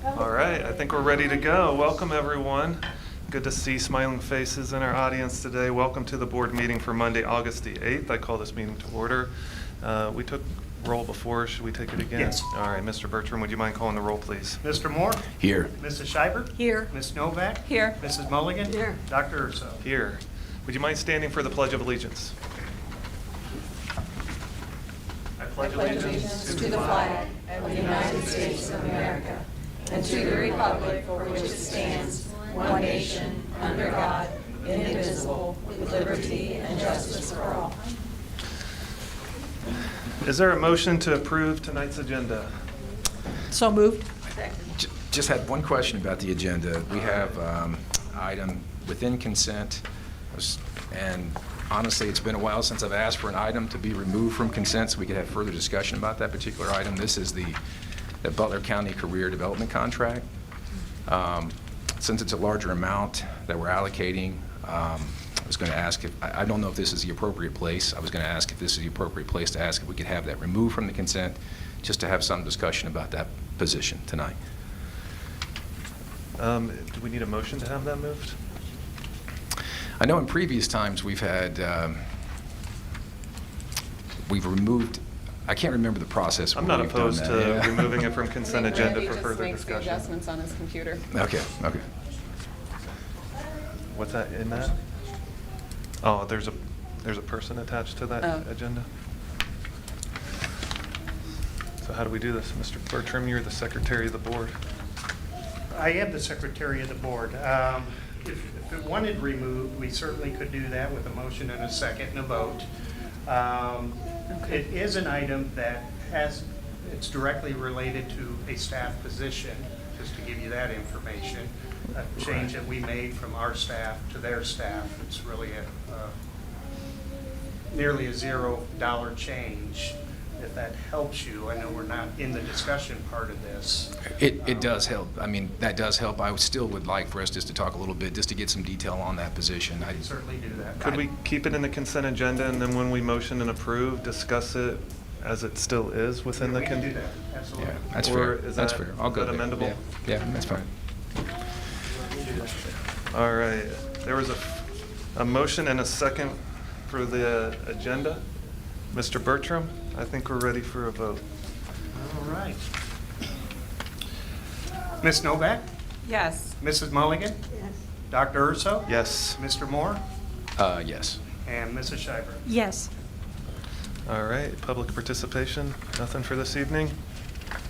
All right, I think we're ready to go. Welcome, everyone. Good to see smiling faces in our audience today. Welcome to the board meeting for Monday, August the 8th. I call this meeting to order. We took roll before. Should we take it again? Yes. All right, Mr. Bertram, would you mind calling the roll, please? Mr. Moore? Here. Mrs. Schreiber? Here. Ms. Novak? Here. Mrs. Mulligan? Here. Dr. Urso? Here. Would you mind standing for the Pledge of Allegiance? I pledge allegiance to the flag of the United States of America and to the republic for which it stands, one nation, under God, indivisible, with liberty and justice for all. Is there a motion to approve tonight's agenda? So moved. Just had one question about the agenda. We have item within consent, and honestly, it's been a while since I've asked for an item to be removed from consent so we could have further discussion about that particular item. This is the Butler County Career Development Contract. Since it's a larger amount that we're allocating, I was going to ask if, I don't know if this is the appropriate place. I was going to ask if this is the appropriate place to ask if we could have that removed from the consent, just to have some discussion about that position tonight. Do we need a motion to have that moved? I know in previous times we've had, we've removed, I can't remember the process. I'm where not we've done opposed that. to Yeah. removing it from consent agenda Randy for just further makes the discussion. adjustments on his computer. Okay. What's that in that? Oh, there's a person attached to that Oh. agenda? So how do we do this? Mr. Bertram, you're the secretary of the board. I am the secretary of the board. If it wanted removed, we certainly could do that with a motion and a second and a vote. It is an item that it's directly related to a staff position, just to give you that information. A change that we made from our staff to their staff. It's really nearly a $0 change, if that helps you. I know we're not in the discussion part of this. It does help. I mean, that does help. I still would like for us just to talk a little bit, just to get some detail on that position. I can certainly do that. Could we keep it in the consent agenda and then when we motion and approve, discuss it as it still is within the? We can do that, absolutely. Yeah, that's Or fair. is That's that- fair. I'll is go that there. amendable? Yeah, that's fine. All right, there was a motion and a second for the agenda. Mr. Bertram, I think we're ready for a vote. All right. Ms. Novak? Yes. Mrs. Mulligan? Yes. Dr. Urso? Yes. Mr. Moore? Yes. And Mrs. Schreiber? Yes. All right, public participation, nothing for this evening?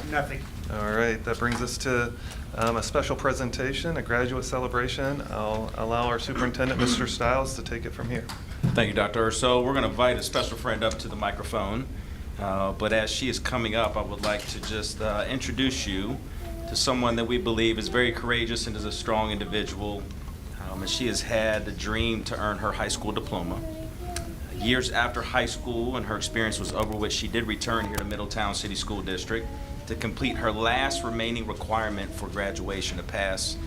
Nothing. All right, that brings us to a special presentation, a graduate celebration. I'll allow our superintendent, Mr. Stiles, to take it from here. Thank you, Dr. Urso. We're going to invite a special friend up to the microphone. But as she is coming up, I would like to just introduce you to someone that we believe is very courageous and is a strong individual. And she has had the dream to earn her high school diploma. Years after high school and her experience was over with, she did return here to Middletown City School District to complete her last remaining requirement for graduation, to pass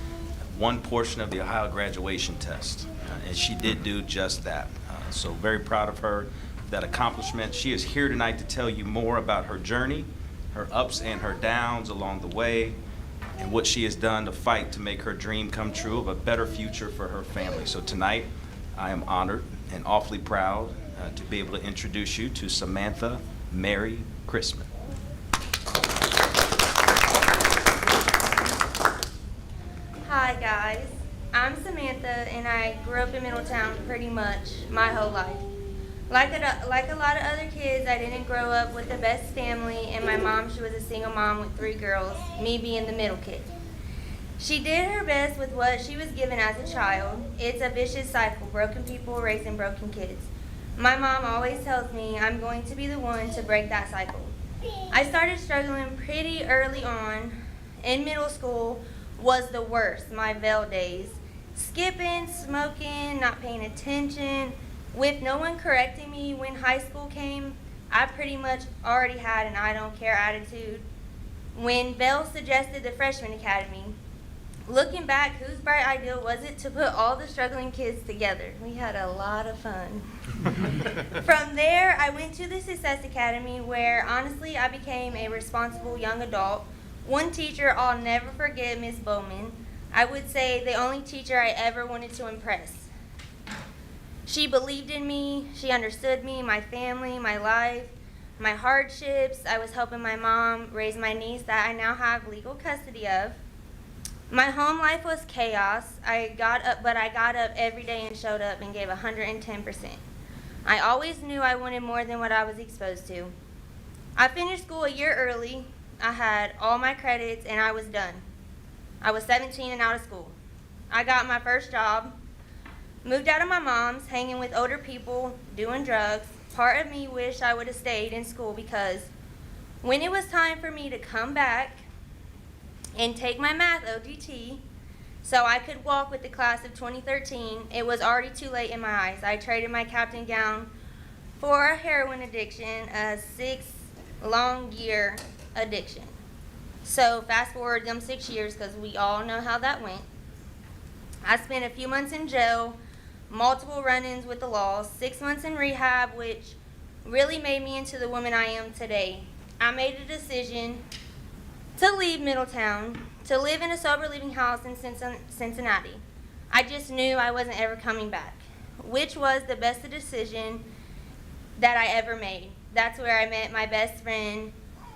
one portion of the Ohio graduation test. And she did do just that. So very proud of her, that accomplishment. She is here tonight to tell you more about her journey, her ups and her downs along the way, and what she has done to fight to make her dream come true of a better future for her family. So tonight, I am honored and awfully proud to be able to introduce you to Samantha Mary Christman. Hi guys, I'm Samantha and I grew up in Middletown pretty much my whole life. Like a lot of other kids, I didn't grow up with the best family, and my mom, she was a single mom with 3 girls, me being the middle kid. She did her best with what she was given as a child. It's a vicious cycle, broken people raising broken kids. My mom always tells me I'm going to be the one to break that cycle. I started struggling pretty early on. In middle school was the worst, my veil days. Skipping, smoking, not paying attention. With no one correcting me when high school came, I pretty much already had an I don't care attitude. When Belle suggested the freshman academy, looking back, whose bright idea was it to put all the struggling kids together? We had a lot of fun. From there, I went to the Success Academy where honestly I became a responsible young adult One teacher I'll never forget, Miss Bowman. I would say the only teacher I ever wanted to impress. She believed in me, she understood me, my family, my life, my hardships. I was helping my mom raise my niece that I now have legal custody of. My home life was chaos. I got up every day and showed up and gave 110%. I always knew I wanted more than what I was exposed to. I finished school a year early. I had all my credits and I was done. I was 17 and out of school. I got my first job, moved out of my mom's, hanging with older people, doing drugs. Part of me wished I would have stayed in school because when it was time for me to come back and take my math OGT so I could walk with the class of 2013, it was already too late in my eyes. I traded my captain gown for a heroin addiction, a 6-long-year addiction. So fast forward them 6 years, because we all know how that went. I spent a few months in jail, multiple run-ins with the law, 6 months in rehab, which really made me into the woman I am today. I made a decision to leave Middletown, to live in a sober living house in Cincinnati. I just knew I wasn't ever coming back, which was the best decision that I ever made. That's where I met my best friend,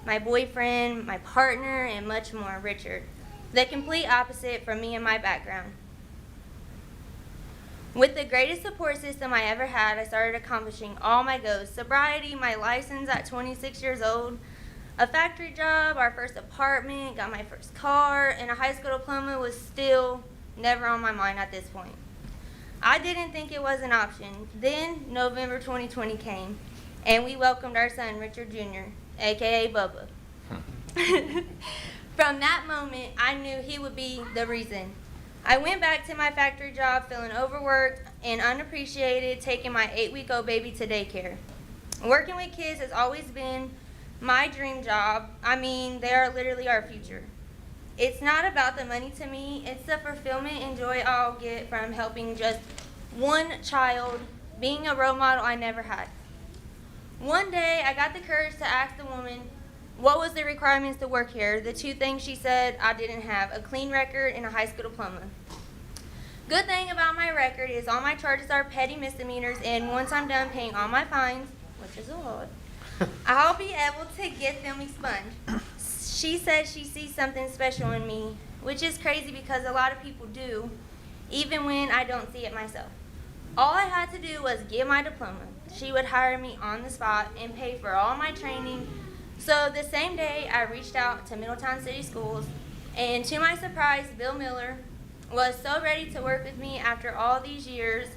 my boyfriend, my partner, and much more, Richard. The complete opposite from me and my background. With the greatest support system I ever had, I started accomplishing all my goals. Sobriety, my license at 26 years old, a factory job, our first apartment, got my first car, and a high school diploma was still never on my mind at this point. I didn't think it was an option. Then November 2020 came, and we welcomed our son, Richard Jr., aka Bubba. From that moment, I knew he would be the reason. I went back to my factory job feeling overworked and unappreciated, taking my 8-week-old baby to daycare. Working with kids has always been my dream job. I mean, they are literally our future. It's not about the money to me, it's the fulfillment and joy I'll get from helping just one child, being a role model I never had. One day, I got the courage to ask the woman what was the requirements to work here. The 2 things she said I didn't have: a clean record and a high school diploma. Good thing about my record is all my charges are petty misdemeanors, and once I'm done paying all my fines, which is a lot, I'll be able to get them expunged. She said she sees something special in me, which is crazy because a lot of people do, even when I don't see it myself. All I had to do was get my diploma. She would hire me on the spot and pay for all my training. So the same day, I reached out to Middletown City Schools, and to my surprise, Bill Miller was so ready to work with me after all these years.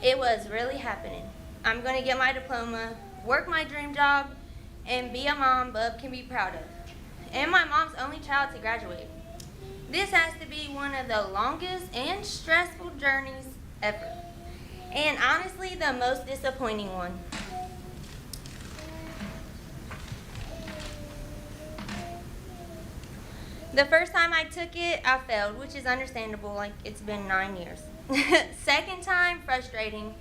It was really happening. I'm going to get my diploma, work my dream job, and be a mom Bub can be proud of. And my mom's only child to graduate. This has to be one of the longest and stressful journeys ever. And honestly, the most disappointing one. The first time I took it, I failed, which is understandable, like it's been 9 years. Second time, frustrating.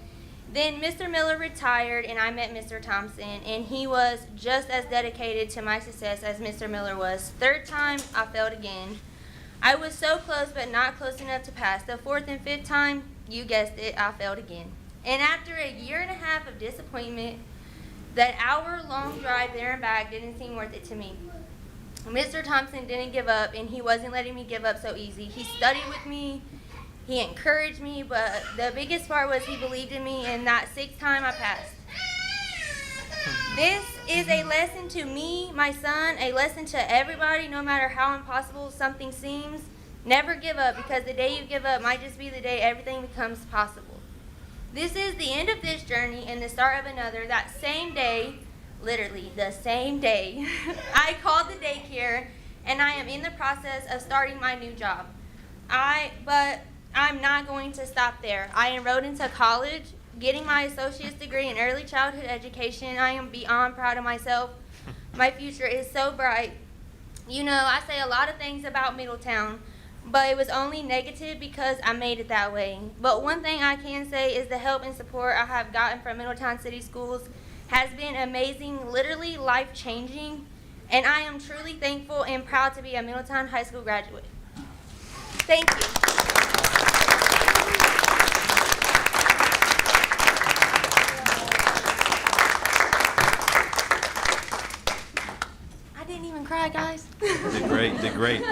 Then Mr. Miller retired and I met Mr. Thompson, and he was just as dedicated to my success as Mr. Miller was. Third time, I failed again. I was so close but not close enough to pass. The fourth and fifth time, you guessed it, I failed again. And after a year and a half of disappointment, that hour-long drive there and back didn't seem worth it to me. Mr. Thompson didn't give up, and he wasn't letting me give up so easy. He studied with me, he encouraged me, but the biggest part was he believed in me, and that 6th time I passed. This is a lesson to me, my son, a lesson to everybody, no matter how impossible something seems. Never give up, because the day you give up might just be the day everything becomes possible. This is the end of this journey and the start of another. That same day, literally the same day, I called the daycare, and I am in the process of starting my new job. But I'm not going to stop there. I enrolled into college, getting my associate's degree in early childhood education. I am beyond proud of myself. My future is so bright. You know, I say a lot of things about Middletown, but it was only negative because I made it that way. But one thing I can say is the help and support I have gotten from Middletown City Schools has been amazing, literally life-changing. And I am truly thankful and proud to be a Middletown High School graduate. Thank you. I didn't even cry, guys. Did great, did great.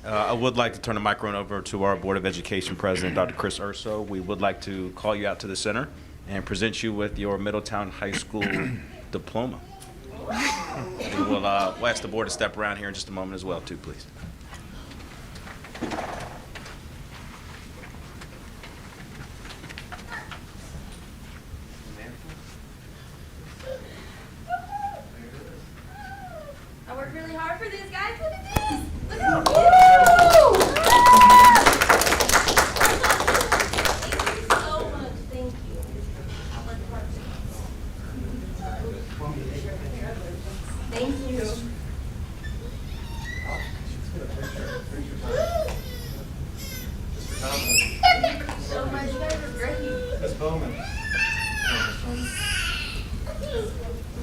I would like to turn the microphone over to our Board of Education President, Dr. Chris Urso. We would like to call you out to the center and present you with your Middletown High School diploma. We'll ask the board to step around here in just a moment as well, too, please. I worked really hard for this, guys. Look at this. Look how cute. Thank you so much. Thank you. I worked hard. Thank you. Thank you so much. You guys are great. Ms. Bowman.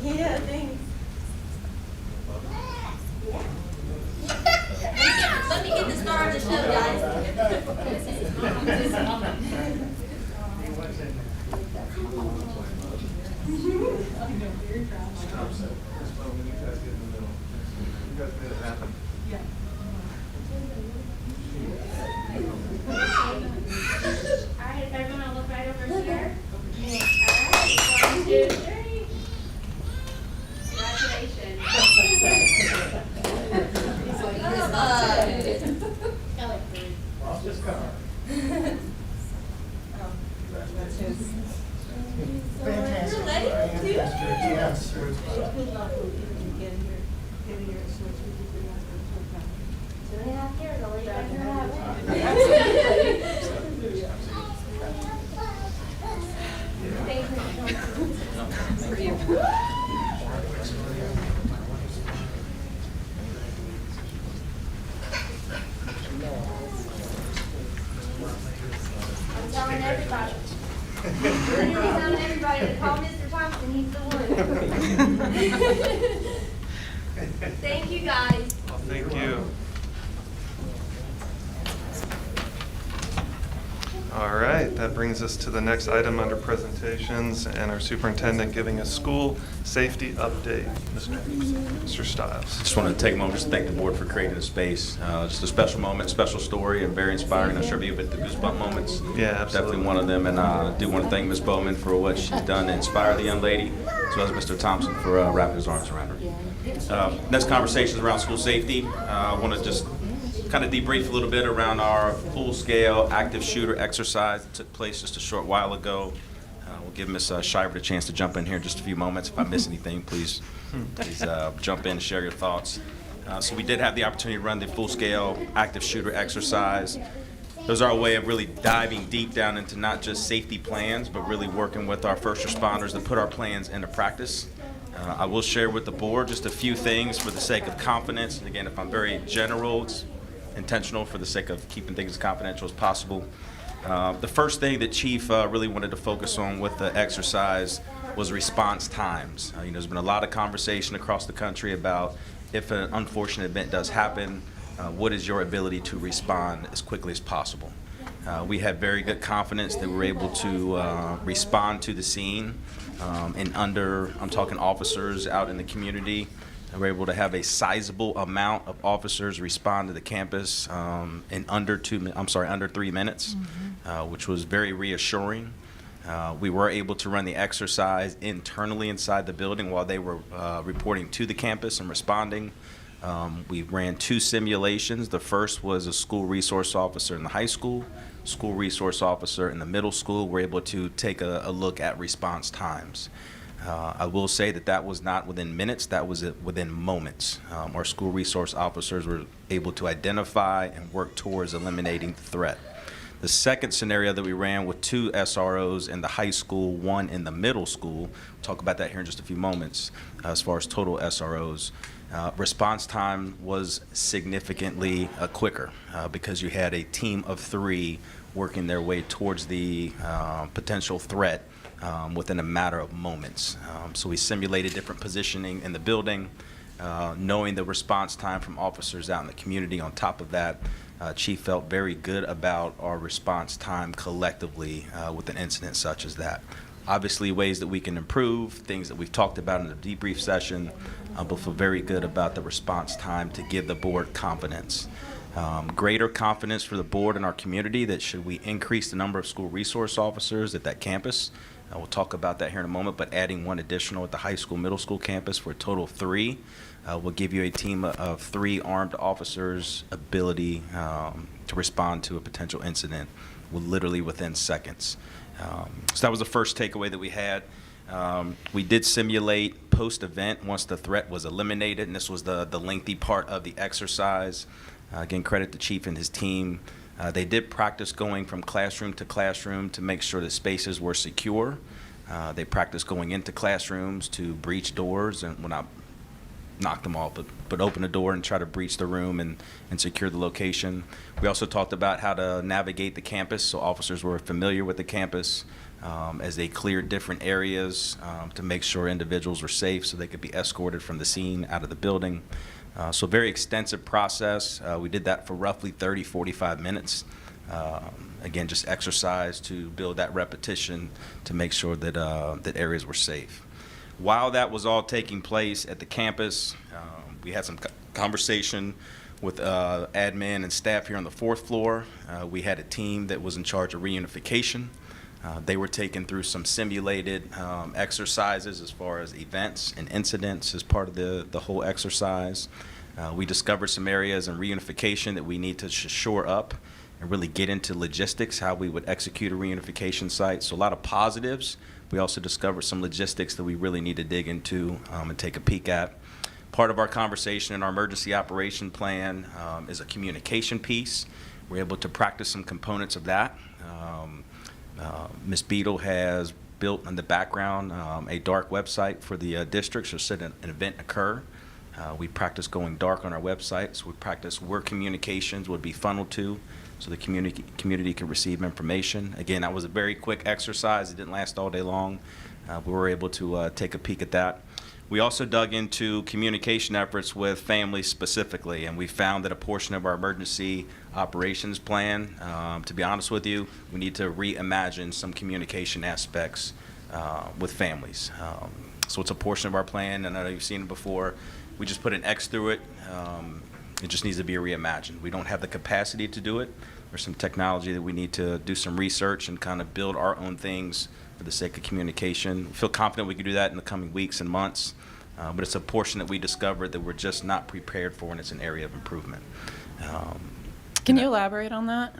Yeah, thanks. Let me get the star of the show, Alright, everyone will look right over here. Alright, 1, 2, 3. Congratulations. Lost his car. Fantastic. Yes. 2.5 years, I'll let you guys know I'm telling everybody. I'm telling everybody to call Mr. Thompson, he's the one. Thank you, guys. Well, thank you. All right, that brings us to the next item under presentations and our superintendent giving a school safety update. Mr. Stiles. Just want to take a moment just to thank the board for creating the space. Just a special moment, special story, and very inspiring. I'm sure you've been the goosebump moments. Yeah, absolutely. Definitely one of them. And I do want to thank Ms. Bowman for what she's done to inspire the young lady, as well as Mr. Thompson for wrapping his arms around her. Next conversation is around school safety. I want to just kind of debrief a little bit around our full-scale active shooter exercise that took place just a short while ago. We'll give Ms. Shiver a chance to jump in here in just a few moments. If I miss anything, please jump in and share your thoughts. So we did have the opportunity to run the full-scale active shooter exercise. It was our way of really diving deep down into not just safety plans, but really working with our first responders to put our plans into practice. I will share with the board just a few things for the sake of confidence. And again, if I'm very general, it's intentional for the sake of keeping things as confidential as possible. The first thing that Chief really wanted to focus on with the exercise was response times. There's been a lot of conversation across the country about if an unfortunate event does happen, what is your ability to respond as quickly as possible? We had very good confidence that we were able to respond to the scene in under, I'm talking officers out in the community. And we're able to have a sizable amount of officers respond to the campus in under 3 minutes, which was very reassuring. We were able to run the exercise internally inside the building while they were reporting to the campus and responding. We ran 2 simulations. The first was a school resource officer in the high school, school resource officer in the middle school. We're able to take a look at response times. I will say that was not within minutes, that was within moments. Our school resource officers were able to identify and work towards eliminating the threat. The second scenario that we ran with 2 SROs in the high school, 1 in the middle school, we'll talk about that here in just a few moments, as far as total SROs. Response time was significantly quicker because you had a team of 3 working their way towards the potential threat within a matter of moments. So we simulated different positioning in the building. knowing the response time from officers out in the community. On top of that, Chief felt very good about our response time collectively with an incident such as that. Obviously, ways that we can improve, things that we've talked about in the debrief session, but feel very good about the response time to give the board confidence. Greater confidence for the board and our community that should we increase the number of school resource officers at that campus, we'll talk about that here in a moment, but adding one additional at the high school, middle school campus for a total of 3 will give you a team of 3 armed officers' ability to respond to a potential incident literally within seconds. So that was the first takeaway that we had. We did simulate post-event once the threat was eliminated, and this was the lengthy part of the exercise. Again, credit the chief and his team. They did practice going from classroom to classroom to make sure the spaces were secure. They practiced going into classrooms to breach doors, and well, not knock them off, but open a door and try to breach the room and secure the location. We also talked about how to navigate the campus, so officers were familiar with the campus as they cleared different areas to make sure individuals were safe so they could be escorted from the scene out of the building. So a very extensive process. We did that for roughly 30, 45 minutes. Again, just exercise to build that repetition to make sure that, that areas were safe. While that was all taking place at the campus, we had some conversation with admin and staff here on the 4th floor. We had a team that was in charge of reunification. They were taken through some simulated exercises as far as events and incidents as part of the whole exercise. We discovered some areas in reunification that we need to shore up and really get into logistics, how we would execute a reunification site. So a lot of positives. We also discovered some logistics that we really need to dig into and take a peek at. Part of our conversation in our emergency operation plan is a communication piece. We're able to practice some components of that. Ms. Beadle has built in the background a dark website for the district, so should an event occur, we practice going dark on our website. So we practice where communications would be funneled to so the community can receive information. Again, that was a very quick exercise. It didn't last all day long. We were able to take a peek at that. We also dug into communication efforts with families specifically, and we found that a portion of our emergency operations plan, to be honest with you, we need to reimagine some communication aspects with families. So it's a portion of our plan, and I know you've seen it before. We just put an X through it. It just needs to be reimagined. We don't have the capacity to do it. There's some technology that we need to do some research and kind of build our own things for the sake of communication. We feel confident we can do that in the coming weeks and months, but it's a portion that we discovered that we're just not prepared for, and it's an area of improvement. Can you elaborate on that?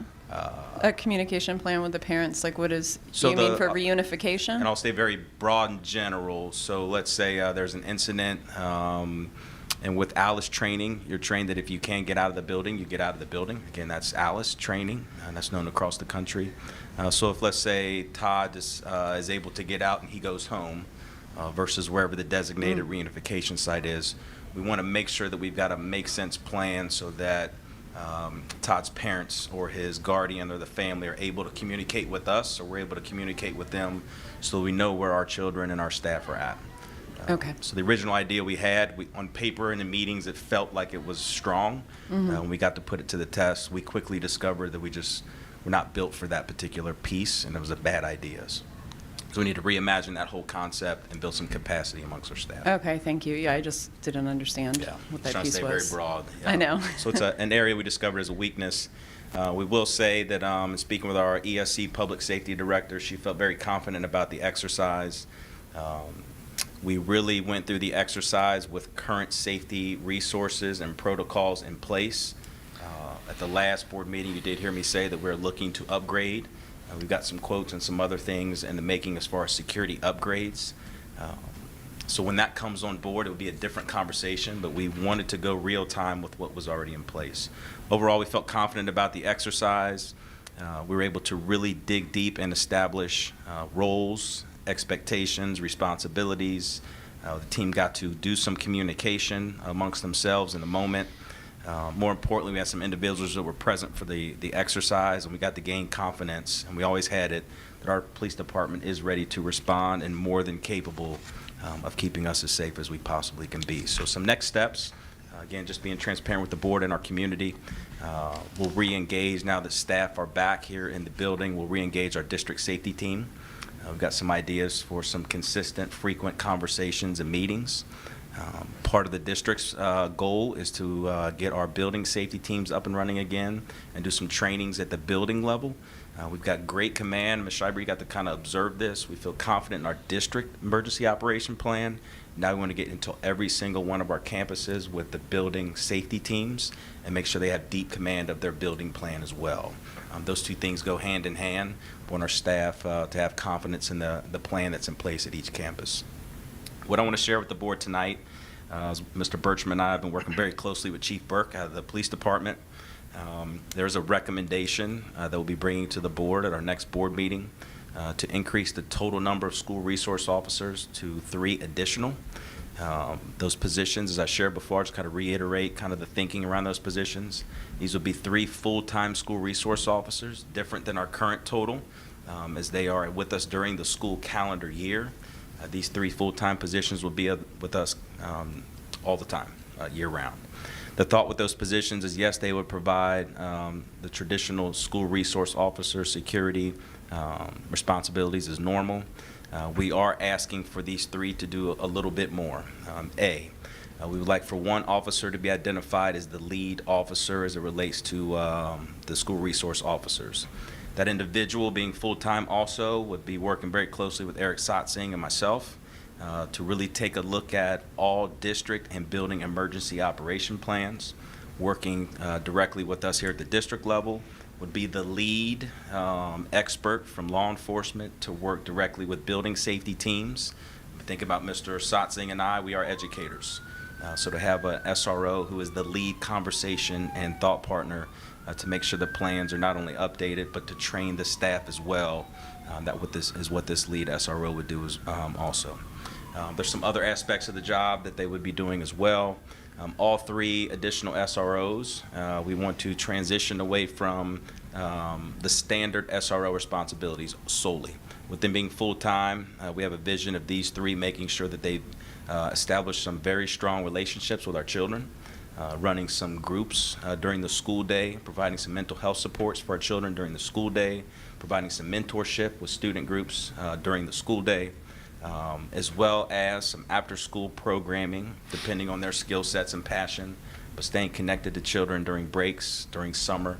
A communication plan with the parents, like what is, So you mean the- for reunification? And I'll stay very broad and general. So let's say there's an incident, and with Alice training, you're trained that if you can't get out of the building, you get out of the building. Again, that's Alice training, and that's known across the country. So if, let's say, Todd is able to get out and he goes home versus wherever the designated reunification site is, we want to make sure that we've got a make-sense plan so that Todd's parents or his guardian or the family are able to communicate with us, or we're able to communicate with them so we know where our children and our staff are at. Okay. So the original idea we had, on paper in the meetings, it felt like it was strong. When we got to put it to the test, we quickly discovered that we're not built for that particular piece, and it was a bad idea. So we need to reimagine that whole concept and build some capacity amongst our staff. Okay, thank you. Yeah, I just didn't understand Yeah, what just that trying to piece stay was. very broad. I know. So it's an area we discovered as a weakness. We will say that in speaking with our ESC Public Safety Director, she felt very confident about the exercise. We really went through the exercise with current safety resources and protocols in place. At the last board meeting, you did hear me say that we're looking to upgrade. We've got some quotes and some other things in the making as far as security upgrades. So when that comes on board, it will be a different conversation, but we wanted to go real time with what was already in place. Overall, we felt confident about the exercise. We were able to really dig deep and establish roles, expectations, responsibilities. The team got to do some communication amongst themselves in the moment. More importantly, we had some individuals that were present for the exercise, and we got to gain confidence, and we always had it, that our police department is ready to respond and more than capable of keeping us as safe as we possibly can be. So some next steps, again, just being transparent with the board and our community. We'll re-engage now that staff are back here in the building. We'll re-engage our district safety team. We've got some ideas for some consistent, frequent conversations and meetings. Part of the district's goal is to get our building safety teams up and running again and do some trainings at the building level. We've got great command. Ms. Schreiber, you got to kind of observe this. We feel confident in our district emergency operation plan. Now we want to get into every single one of our campuses with the building safety teams and make sure they have deep command of their building plan as well. Those two things go hand in hand. We want our staff to have confidence in the plan that's in place at each campus. What I want to share with the board tonight, Mr. Bertram and I have been working very closely with Chief Burke out of the police department. There's a recommendation that we'll be bringing to the board at our next board meeting to increase the total number of school resource officers to 3 additional. Those positions, as I shared before, just kind of reiterate kind of the thinking around those positions. These will be 3 full-time school resource officers, different than our current total, as they are with us during the school calendar year. These 3 full-time positions will be with us all the time, year-round. The thought with those positions is, yes, they would provide the traditional school resource officer security responsibilities as normal. We are asking for these 3 to do a little bit more. We would like for one officer to be identified as the lead officer as it relates to the school resource officers. That individual, being full-time also, would be working very closely with Eric Sotzing and myself to really take a look at all district and building emergency operation plans. Working directly with us here at the district level would be the lead expert from law enforcement to work directly with building safety teams. Think about Mr. Sotzing and I, we are educators. So to have an SRO who is the lead conversation and thought partner to make sure the plans are not only updated, but to train the staff as well. That is what this lead SRO would do also. There's some other aspects of the job that they would be doing as well. All 3 additional SROs, we want to transition away from the standard SRO responsibilities solely. With them being full-time, we have a vision of these 3 making sure that they establish some very strong relationships with our children, running some groups during the school day, providing some mental health supports for our children during the school day, providing some mentorship with student groups during the school day, as well as some after-school programming, depending on their skill sets and passion, but staying connected to children during breaks, during summer.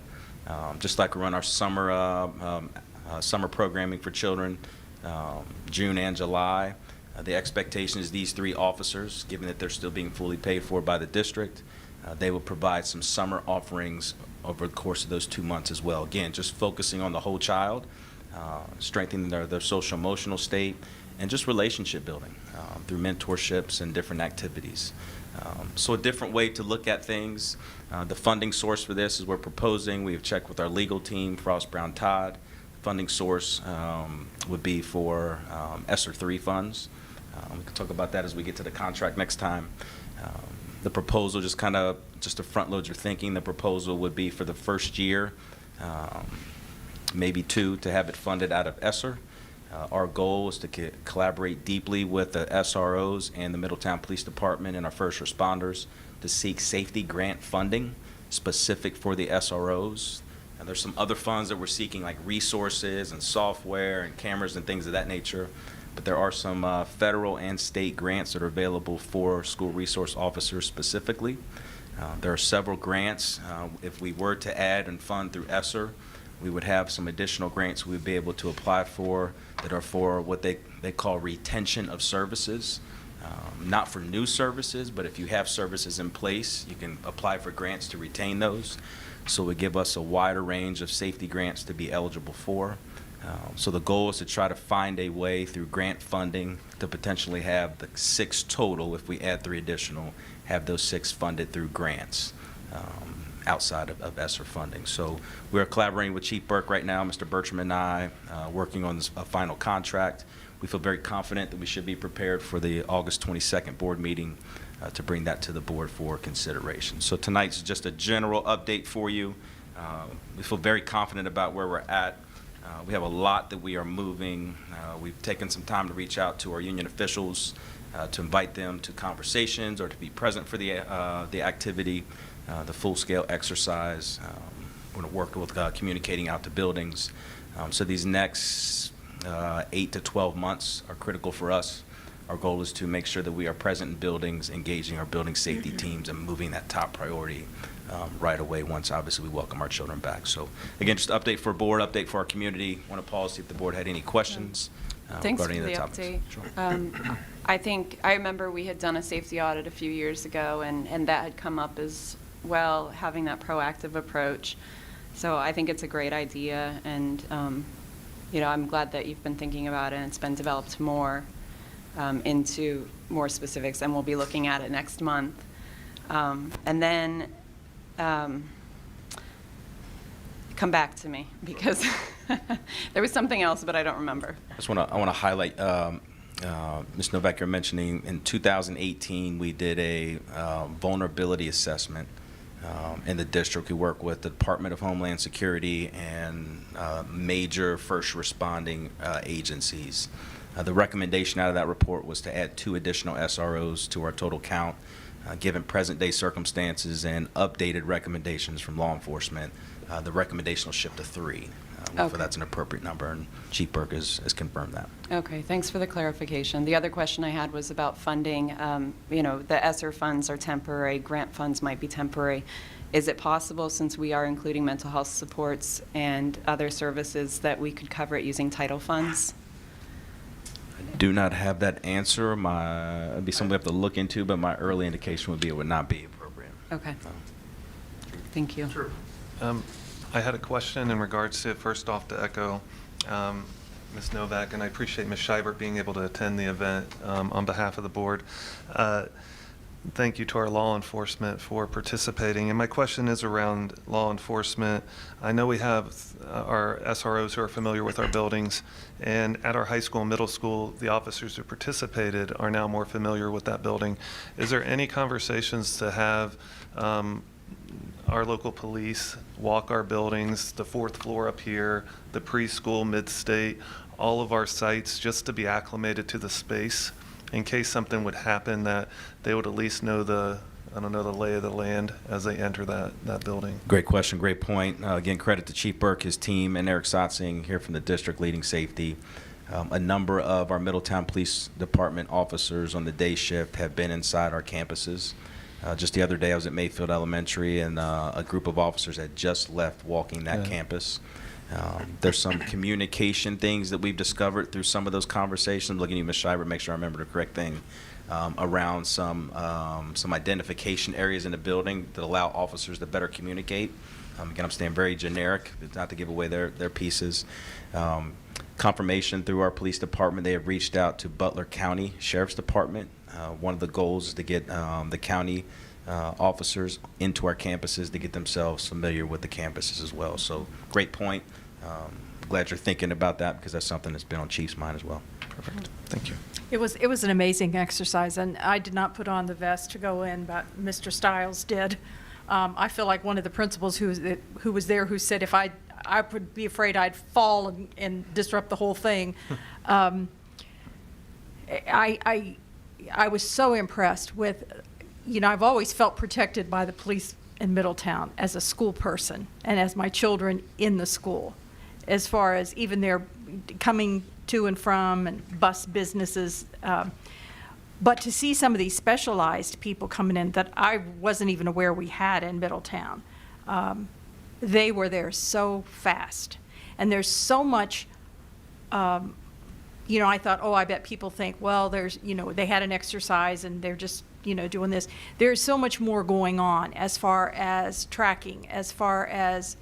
Just like we run our summer programming for children, June and July. The expectation is these 3 officers, given that they're still being fully paid for by the district, they will provide some summer offerings over the course of those 2 months as well. Again, just focusing on the whole child, strengthening their social emotional state, and just relationship building through mentorships and different activities. So a different way to look at things. The funding source for this is we're proposing, we have checked with our legal team, Frost Brown Todd. Funding source would be for ESSER 3 funds. We can talk about that as we get to the contract next time. The proposal, just to front load your thinking, the proposal would be for the first year, maybe 2, to have it funded out of ESSER. Our goal is to collaborate deeply with the SROs and the Middletown Police Department and our first responders to seek safety grant funding specific for the SROs. And there's some other funds that we're seeking, like resources and software and cameras and things of that nature. But there are some federal and state grants that are available for school resource officers specifically. There are several grants. If we were to add and fund through ESSER, we would have some additional grants we'd be able to apply for that are for what they call retention of services. Not for new services, but if you have services in place, you can apply for grants to retain those. So it would give us a wider range of safety grants to be eligible for. So the goal is to try to find a way through grant funding to potentially have the 6 total, if we add 3 additional, have those 6 funded through grants outside of ESSER funding. So we're collaborating with Chief Burke right now, Mr. Bertram and I, working on a final contract. We feel very confident that we should be prepared for the August 22nd board meeting to bring that to the board for consideration. So tonight's just a general update for you. We feel very confident about where we're at We have a lot that we are moving. We've taken some time to reach out to our union officials to invite them to conversations or to be present for the activity, the full-scale exercise. We're going to work with communicating out to buildings. So these next 8 to 12 months are critical for us. Our goal is to make sure that we are present in buildings, engaging our building safety teams, and moving that top priority right away once, obviously, we welcome our children back. So, again, just an update for board, update for our community. Want to pause, see if the board had any questions Thanks for regarding the the topics. update. Sure. I remember we had done a safety audit a few years ago, and that had come up as well, having that proactive approach. So I think it's a great idea, and I'm glad that you've been thinking about it, and it's been developed more into more specifics, and we'll be looking at it next month. And then come back to me, because there was something else, but I don't remember. I want to highlight, Ms. Novak, you're mentioning in 2018 we did a vulnerability assessment in the district. We work with the Department of Homeland Security and major first responding agencies. The recommendation out of that report was to add 2 additional SROs to our total count, given present-day circumstances and updated recommendations from law enforcement. The recommendation will shift to 3. Okay. That's an appropriate number, and Chief Burke has confirmed that. Okay, thanks for the clarification. The other question I had was about funding. The ESSER funds are temporary, grant funds might be temporary. Is it possible, since we are including mental health supports and other services, that we could cover it using title funds? Do not have that answer. It'd be something we have to look into, but my early indication would be it would not be appropriate. Okay. Thank you. Sure. I had a question in regards to, first off, to echo Ms. Novak, and I appreciate Ms. Shivert being able to attend the event on behalf of the board. Thank you to our law enforcement for participating. And my question is around law enforcement. I know we have our SROs who are familiar with our buildings, and at our high school and middle school, the officers who participated are now more familiar with that building. Is there any conversations to have our local police walk our buildings, the 4th floor up here, the preschool, mid-state, all of our sites, just to be acclimated to the space in case something would happen, that they would at least know the lay of the land as they enter that building? Great question, great point. Again, credit to Chief Burke, his team, and Eric Sotzing here from the district leading safety. A number of our Middletown Police Department officers on the day shift have been inside our campuses. Just the other day, I was at Mayfield Elementary, and a group of officers had just left walking that campus. There's some communication things that we've discovered through some of those conversations. I'm looking at you, Ms. Shiver, make sure I remember the correct thing, around some identification areas in the building that allow officers to better communicate. Again, I'm staying very generic, not to give away their pieces. Confirmation through our police department, they have reached out to Butler County Sheriff's Department. One of the goals is to get the county officers into our campuses to get themselves familiar with the campuses as well. So great point. Glad you're thinking about that, because that's something that's been on Chief's mind as well. Perfect. Thank you. It was an amazing exercise, and I did not put on the vest to go in, but Mr. Stiles did. I feel like one of the principals who was there, who said if I would be afraid I'd fall and disrupt the whole thing. I was so impressed with, I've always felt protected by the police in Middletown as a school person and as my children in the school, as far as even their coming to and from and bus businesses. But to see some of these specialized people coming in that I wasn't even aware we had in Middletown, they were there so fast. And there's so much, I thought, I bet people think, well, they had an exercise and they're just, doing this. There's so much more going on as far as tracking, as far as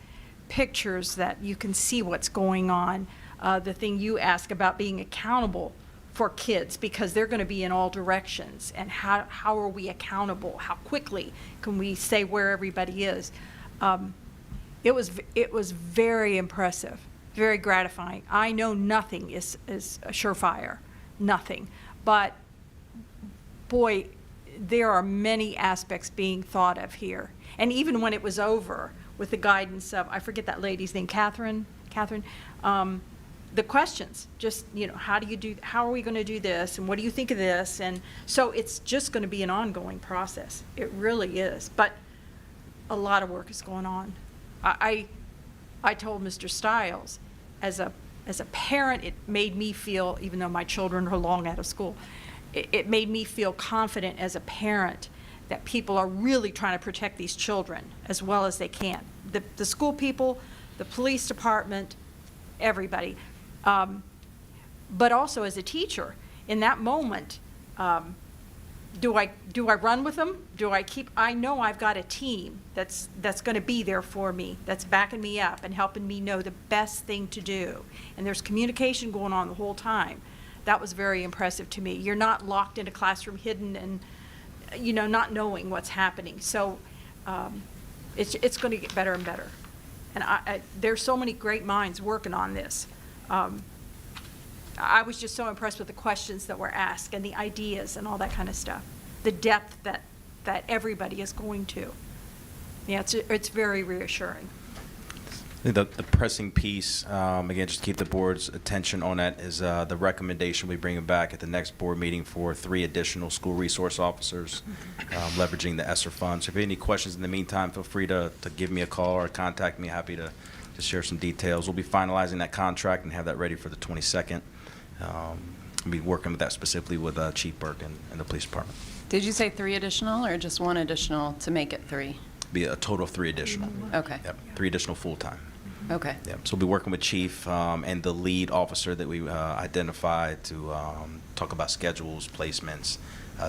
pictures that you can see what's going on. The thing you ask about being accountable for kids, because they're going to be in all directions, and how are we accountable? How quickly can we say where everybody is? It was very impressive, very gratifying. I know nothing is a surefire, nothing, but boy, there are many aspects being thought of here. And even when it was over, with the guidance of, I forget that lady's name, Catherine Catherine, the questions, just, how are we going to do this, and what do you think of this? And so it's just going to be an ongoing process. It really is. But a lot of work is going on. I told Mr. Stiles, as a parent, it made me feel, even though my children are long out of school, it made me feel confident as a parent that people are really trying to protect these children as well as they can. The school people, the police department, everybody. But also as a teacher, in that moment, do I run with them? I know I've got a team that's going to be there for me, that's backing me up and helping me know the best thing to do. And there's communication going on the whole time. That was very impressive to me. You're not locked in a classroom, hidden and, not knowing what's happening. So it's going to get better and better. And there's so many great minds working on this. I was just so impressed with the questions that were asked and the ideas and all that kind of stuff. The depth that everybody is going to. Yeah, it's very reassuring. I think the pressing piece, again, just to keep the board's attention on that, is the recommendation we bring back at the next board meeting for 3 additional school resource officers, leveraging the ESSER funds. So if you have any questions in the meantime, feel free to give me a call or contact me. Happy to share some details. We'll be finalizing that contract and have that ready for the 22nd. We'll be working with that specifically with Chief Burke and the police department. Did you say 3 additional or just 1 additional to make it 3? Be a total of 3 additional. Okay. Yep, 3 additional full-time. Okay. Yep. So we'll be working with Chief and the lead officer that we identified to talk about schedules, placements,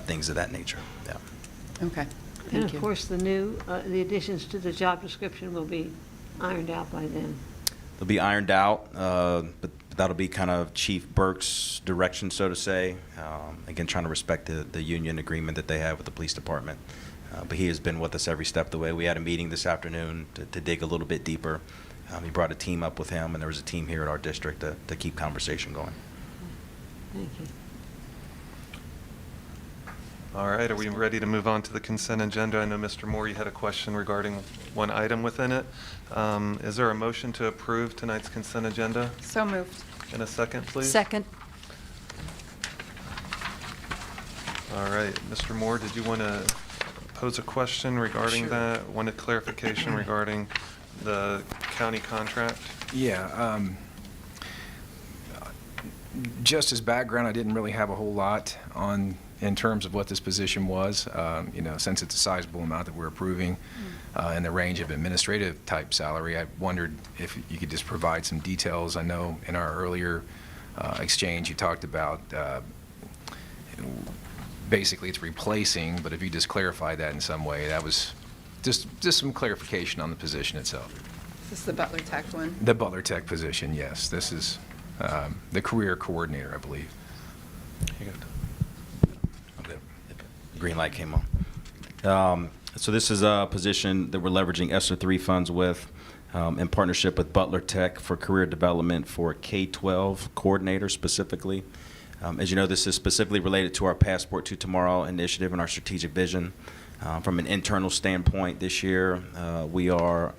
things of that nature. Yeah. Okay. And Thank of you. course, the additions to the job description will be ironed out by then. They'll be ironed out, but that'll be kind of Chief Burke's direction, so to say. Again, trying to respect the union agreement that they have with the police department. But he has been with us every step of the way. We had a meeting this afternoon to dig a little bit deeper. He brought a team up with him, and there was a team here at our district to keep conversation going. Thank you. All right, are we ready to move on to the consent agenda? I know, Mr. Moore, you had a question regarding one item within it. Is there a motion to approve tonight's consent agenda? So moved. In a second, please. Second. All right, Mr. Moore, did you want to pose a question regarding Sure. that? Want a clarification regarding the county contract? Yeah. Just as background, I didn't really have a whole lot in terms of what this position was. Since it's a sizable amount that we're approving in the range of administrative type salary, I wondered if you could just provide some details. I know in our earlier exchange you talked about basically it's replacing, but if you just clarify that in some way, that was just some clarification on the position itself. Is this the Butler Tech one? The Butler Tech position, yes. This is the career coordinator, I believe. Okay. Green light came on. So this is a position that we're leveraging ESSER 3 funds with in partnership with Butler Tech for career development for K-12 coordinator specifically. As you know, this is specifically related to our Passport to Tomorrow initiative and our strategic vision. From an internal standpoint, this year we are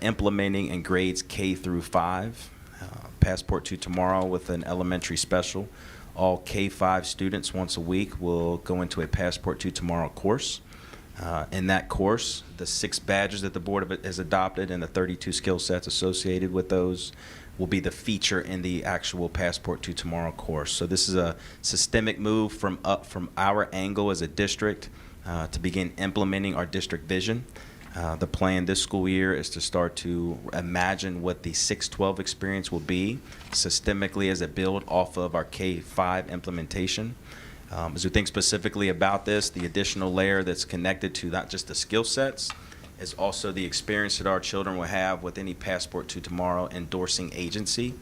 implementing in grades K through 5 Passport to Tomorrow with an elementary special. All K-5 students once a week will go into a Passport to Tomorrow course. In that course, the 6 badges that the board has adopted and the 32 skill sets associated with those will be the feature in the actual Passport to Tomorrow course. So this is a systemic move from our angle as a district to begin implementing our district vision. The plan this school year is to start to imagine what the 6-12 experience will be systemically as a build off of our K-5 implementation. As we think specifically about this, the additional layer that's connected to not just the skill sets is also the experience that our children will have with any Passport to Tomorrow endorsing agency.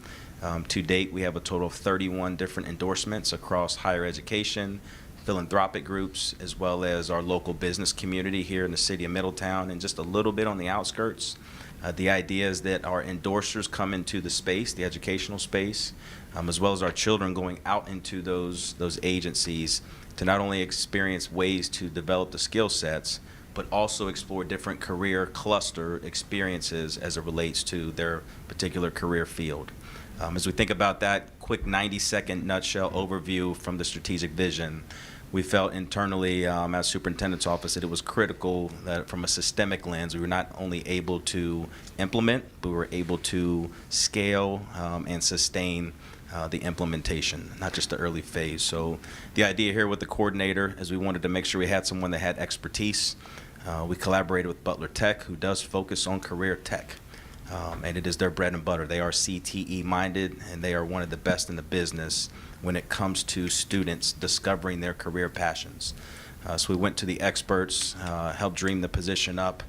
To date, we have a total of 31 different endorsements across higher education, philanthropic groups, as well as our local business community here in the city of Middletown and just a little bit on the outskirts. The idea is that our endorsers come into the space, the educational space, as well as our children going out into those agencies to not only experience ways to develop the skill sets, but also explore different career cluster experiences as it relates to their particular career field. As we think about that quick 90-second nutshell overview from the strategic vision, we felt internally as superintendent's office that it was critical that from a systemic lens, we were not only able to implement, but we were able to scale and sustain the implementation, not just the early phase. So the idea here with the coordinator is we wanted to make sure we had someone that had expertise. We collaborated with Butler Tech, who does focus on career tech. And it is their bread and butter. They are CTE minded, and they are one of the best in the business when it comes to students discovering their career passions. So we went to the experts, helped dream the position up,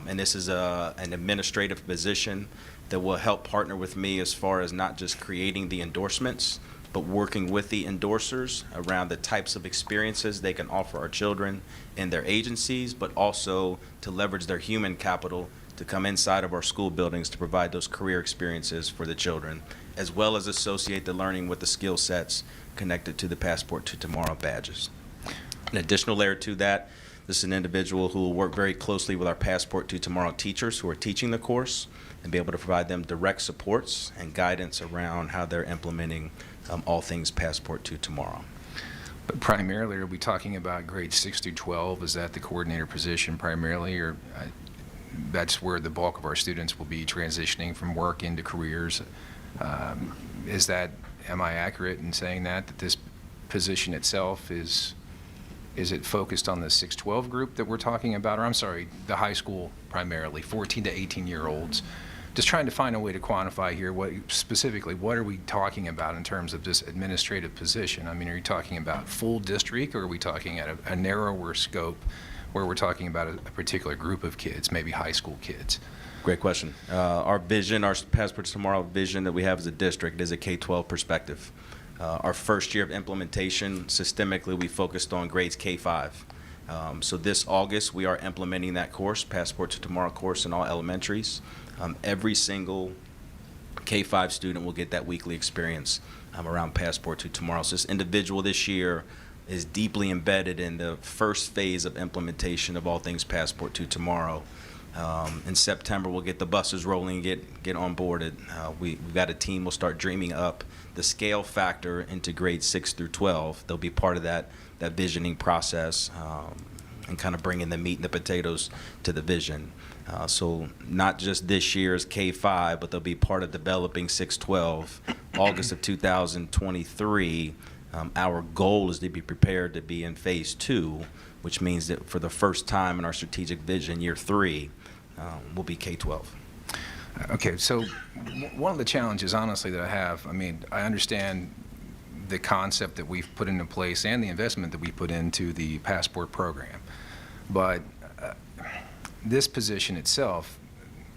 and this is an administrative position that will help partner with me as far as not just creating the endorsements, but working with the endorsers around the types of experiences they can offer our children in their agencies, but also to leverage their human capital to come inside of our school buildings to provide those career experiences for the children, as well as associate the learning with the skill sets connected to the Passport to Tomorrow badges. An additional layer to that, this is an individual who will work very closely with our Passport to Tomorrow teachers who are teaching the course and be able to provide them direct supports and guidance around how they're implementing all things Passport to Tomorrow. But primarily, are we talking about grades 6 through 12? Is that the coordinator position primarily, or that's where the bulk of our students will be transitioning from work into careers? Is that, am I accurate in saying that this position itself is it focused on the 6-12 group that we're talking about, or I'm sorry, the high school primarily, 14 to 18-year-olds? Just trying to find a way to quantify here what specifically, what are we talking about in terms of this administrative position? I mean, are you talking about full district, or are we talking at a narrower scope where we're talking about a particular group of kids, maybe high school kids? Great question. Our vision, our Passport to Tomorrow vision that we have as a district is a K-12 perspective. Our first year of implementation, systemically, we focused on grades K-5. So this August, we are implementing that course, Passport to Tomorrow course in all elementaries. Every single K-5 student will get that weekly experience around Passport to Tomorrow. So this individual this year is deeply embedded in the first phase of implementation of all things Passport to Tomorrow. In September, we'll get the buses rolling, get onboarded. We've got a team. We'll start dreaming up the scale factor into grades 6 through 12. They'll be part of that visioning process and kind of bringing the meat and the potatoes to the vision. So not just this year's K-5, but they'll be part of developing 6-12. August of 2023, our goal is to be prepared to be in phase 2, which means that for the first time in our strategic vision, year 3, will be K-12. Okay, so one of the challenges, honestly, that I have, I mean, I understand the concept that we've put into place and the investment that we put into the Passport program, but this position itself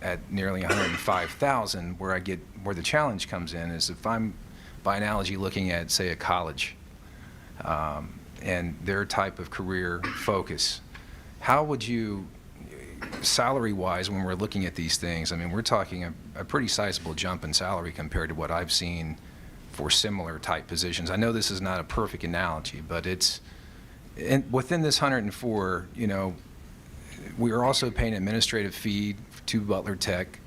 at nearly 105,000, where the challenge comes in is if I'm, by analogy, looking at, say, a college and their type of career focus, how would you, salary-wise, when we're looking at these things, I mean, we're talking a pretty sizable jump in salary compared to what I've seen for similar type positions. I know this is not a perfect analogy, but it's, within this 104, you know, we are also paying an administrative fee to Butler Tech.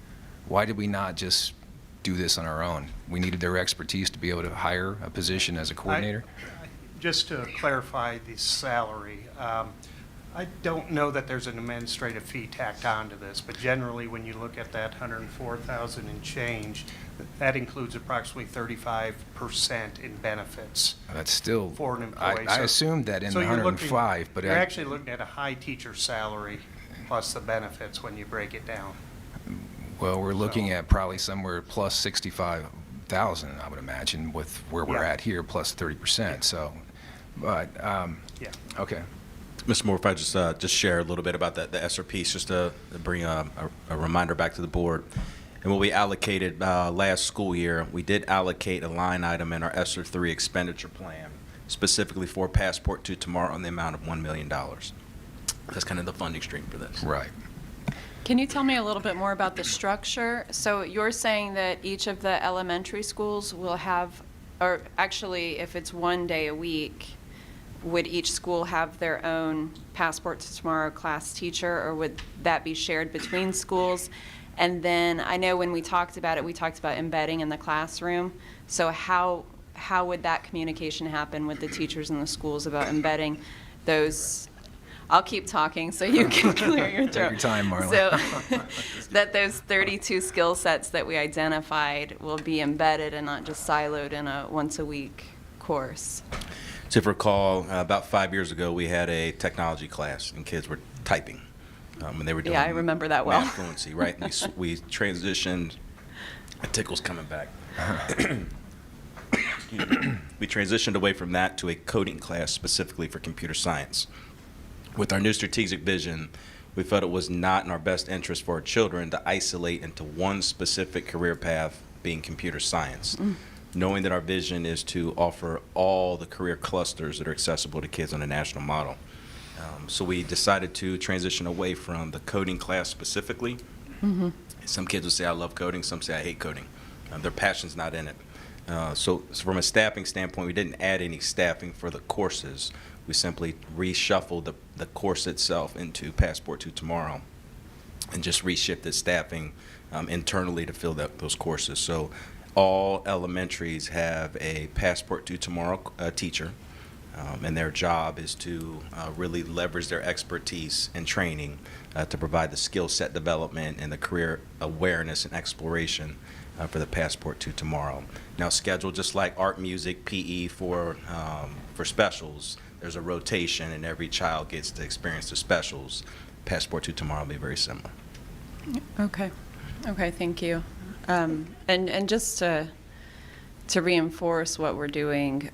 Why did we not just do this on our own? We needed their expertise to be able to hire a position as a coordinator? Just to clarify the salary, I don't know that there's an administrative fee tacked onto this, but generally when you look at that 104,000 and change, that includes approximately 35% in benefits. That's still, for an employee. I assumed that in the 105, but you're actually looking at a high teacher salary plus the benefits when you break it down. Well, we're looking at probably somewhere plus 65,000, I would imagine, with where we're at here, plus 30%. So, but yeah. Okay. Mr. Moore, if I just share a little bit about the ESSER piece, just to bring a reminder back to the board. And what we allocated last school year, we did allocate a line item in our ESSER 3 expenditure plan, specifically for Passport to Tomorrow on the amount of $1 million. That's kind of the funding stream for this. Right. Can you tell me a little bit more about the structure? So you're saying that each of the elementary schools will have, or actually if it's one day a week, would each school have their own Passport to Tomorrow class teacher, or would that be shared between schools? And then I know when we talked about it, we talked about embedding in the classroom. So how would that communication happen with the teachers in the schools about embedding those? I'll keep talking so you can clear your throat. Take your time, Marla. So that those 32 skill sets that we identified will be embedded and not just siloed in a once-a-week course. So if you recall, about 5 years ago, we had a technology class, and kids were typing. And they were doing Yeah, I remember that well. math fluency, right? And we transitioned. A tickle's coming back. Excuse me. We transitioned away from that to a coding class specifically for computer science. With our new strategic vision, we felt it was not in our best interest for our children to isolate into one specific career path, being computer science. Knowing that our vision is to offer all the career clusters that are accessible to kids on a national model. So we decided to transition away from the coding class specifically. Some kids will say, I love coding. Some say, I hate coding. Their passion's not in it. So from a staffing standpoint, we didn't add any staffing for the courses. We simply reshuffled the course itself into Passport to Tomorrow and just reshifted staffing internally to fill those courses. So all elementaries have a Passport to Tomorrow teacher, and their job is to really leverage their expertise and training to provide the skill set development and the career awareness and exploration for the Passport to Tomorrow. Now, scheduled just like art, music, PE for specials, there's a rotation, and every child gets to experience the specials. Passport to Tomorrow will be very similar. Okay. Okay, thank you. And just to reinforce what we're doing,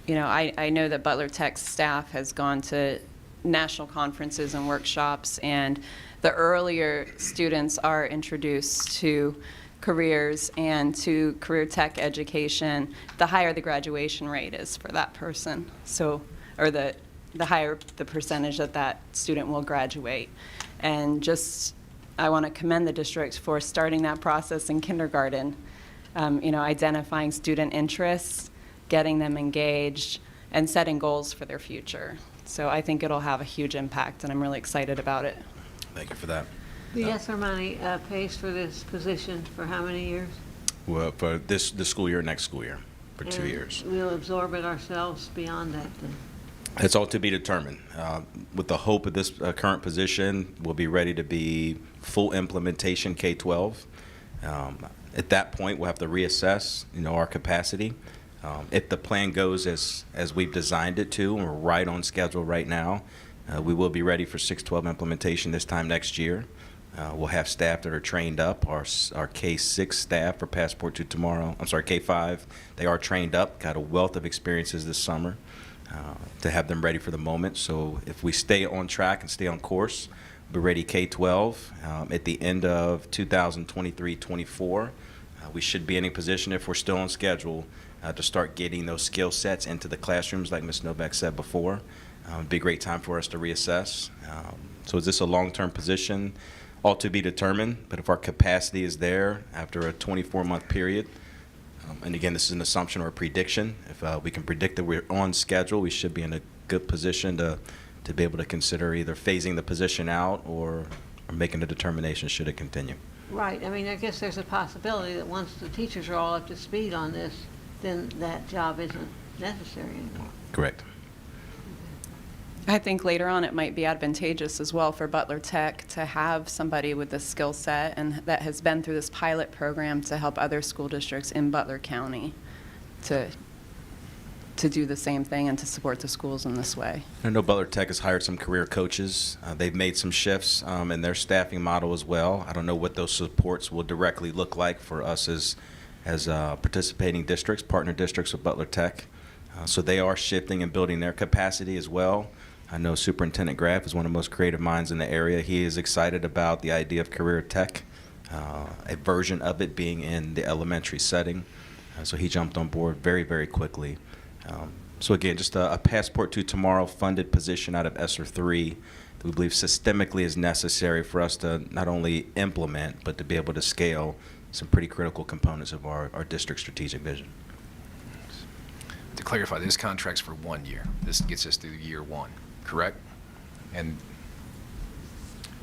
you know, I know that Butler Tech's staff has gone to national conferences and workshops, and the earlier students are introduced to careers and to career tech education, the higher the graduation rate is for that person. So, or the higher the percentage that student will graduate. And just, I want to commend the district for starting that process in kindergarten, you know, identifying student interests, getting them engaged, and setting goals for their future. So I think it'll have a huge impact, and I'm really excited about it. Thank you for that. The ESSER money pays for this position for how many years? Well, for this school year, next school year, for 2 And years. we'll absorb it ourselves beyond that then? It's all to be determined. With the hope of this current position, we'll be ready to be full implementation K-12. At that point, we'll have to reassess, you know, our capacity. If the plan goes as we've designed it to, and we're right on schedule right now, we will be ready for 6-12 implementation this time next year. We'll have staff that are trained up. Our K-6 staff for Passport to Tomorrow, I'm sorry, K-5, they are trained up, got a wealth of experiences this summer to have them ready for the moment. So if we stay on track and stay on course, we'll be ready K-12 at the end of 2023-24. We should be in a position, if we're still on schedule, to start getting those skill sets into the classrooms, like Ms. Novak said before. It'd be a great time for us to reassess. So is this a long-term position? All to be determined, but if our capacity is there after a 24-month period, and again, this is an assumption or a prediction, if we can predict that we're on schedule, we should be in a good position to be able to consider either phasing the position out or making a determination should it continue. Right. I mean, I guess there's a possibility that once the teachers are all up to speed on this, then that job isn't necessary anymore. Correct. I think later on it might be advantageous as well for Butler Tech to have somebody with this skill set and that has been through this pilot program to help other school districts in Butler County to do the same thing and to support the schools in this way. I know Butler Tech has hired some career coaches. They've made some shifts in their staffing model as well. I don't know what those supports will directly look like for us as participating districts, partner districts with Butler Tech. So they are shifting and building their capacity as well. I know Superintendent Graff is one of the most creative minds in the area. He is excited about the idea of career tech, a version of it being in the elementary setting. So he jumped on board very, very quickly. So again, just a Passport to Tomorrow funded position out of ESSER 3 that we believe systemically is necessary for us to not only implement, but to be able to scale some pretty critical components of our district strategic vision. to clarify, this contract's for 1 year. This gets us through year 1, correct? And,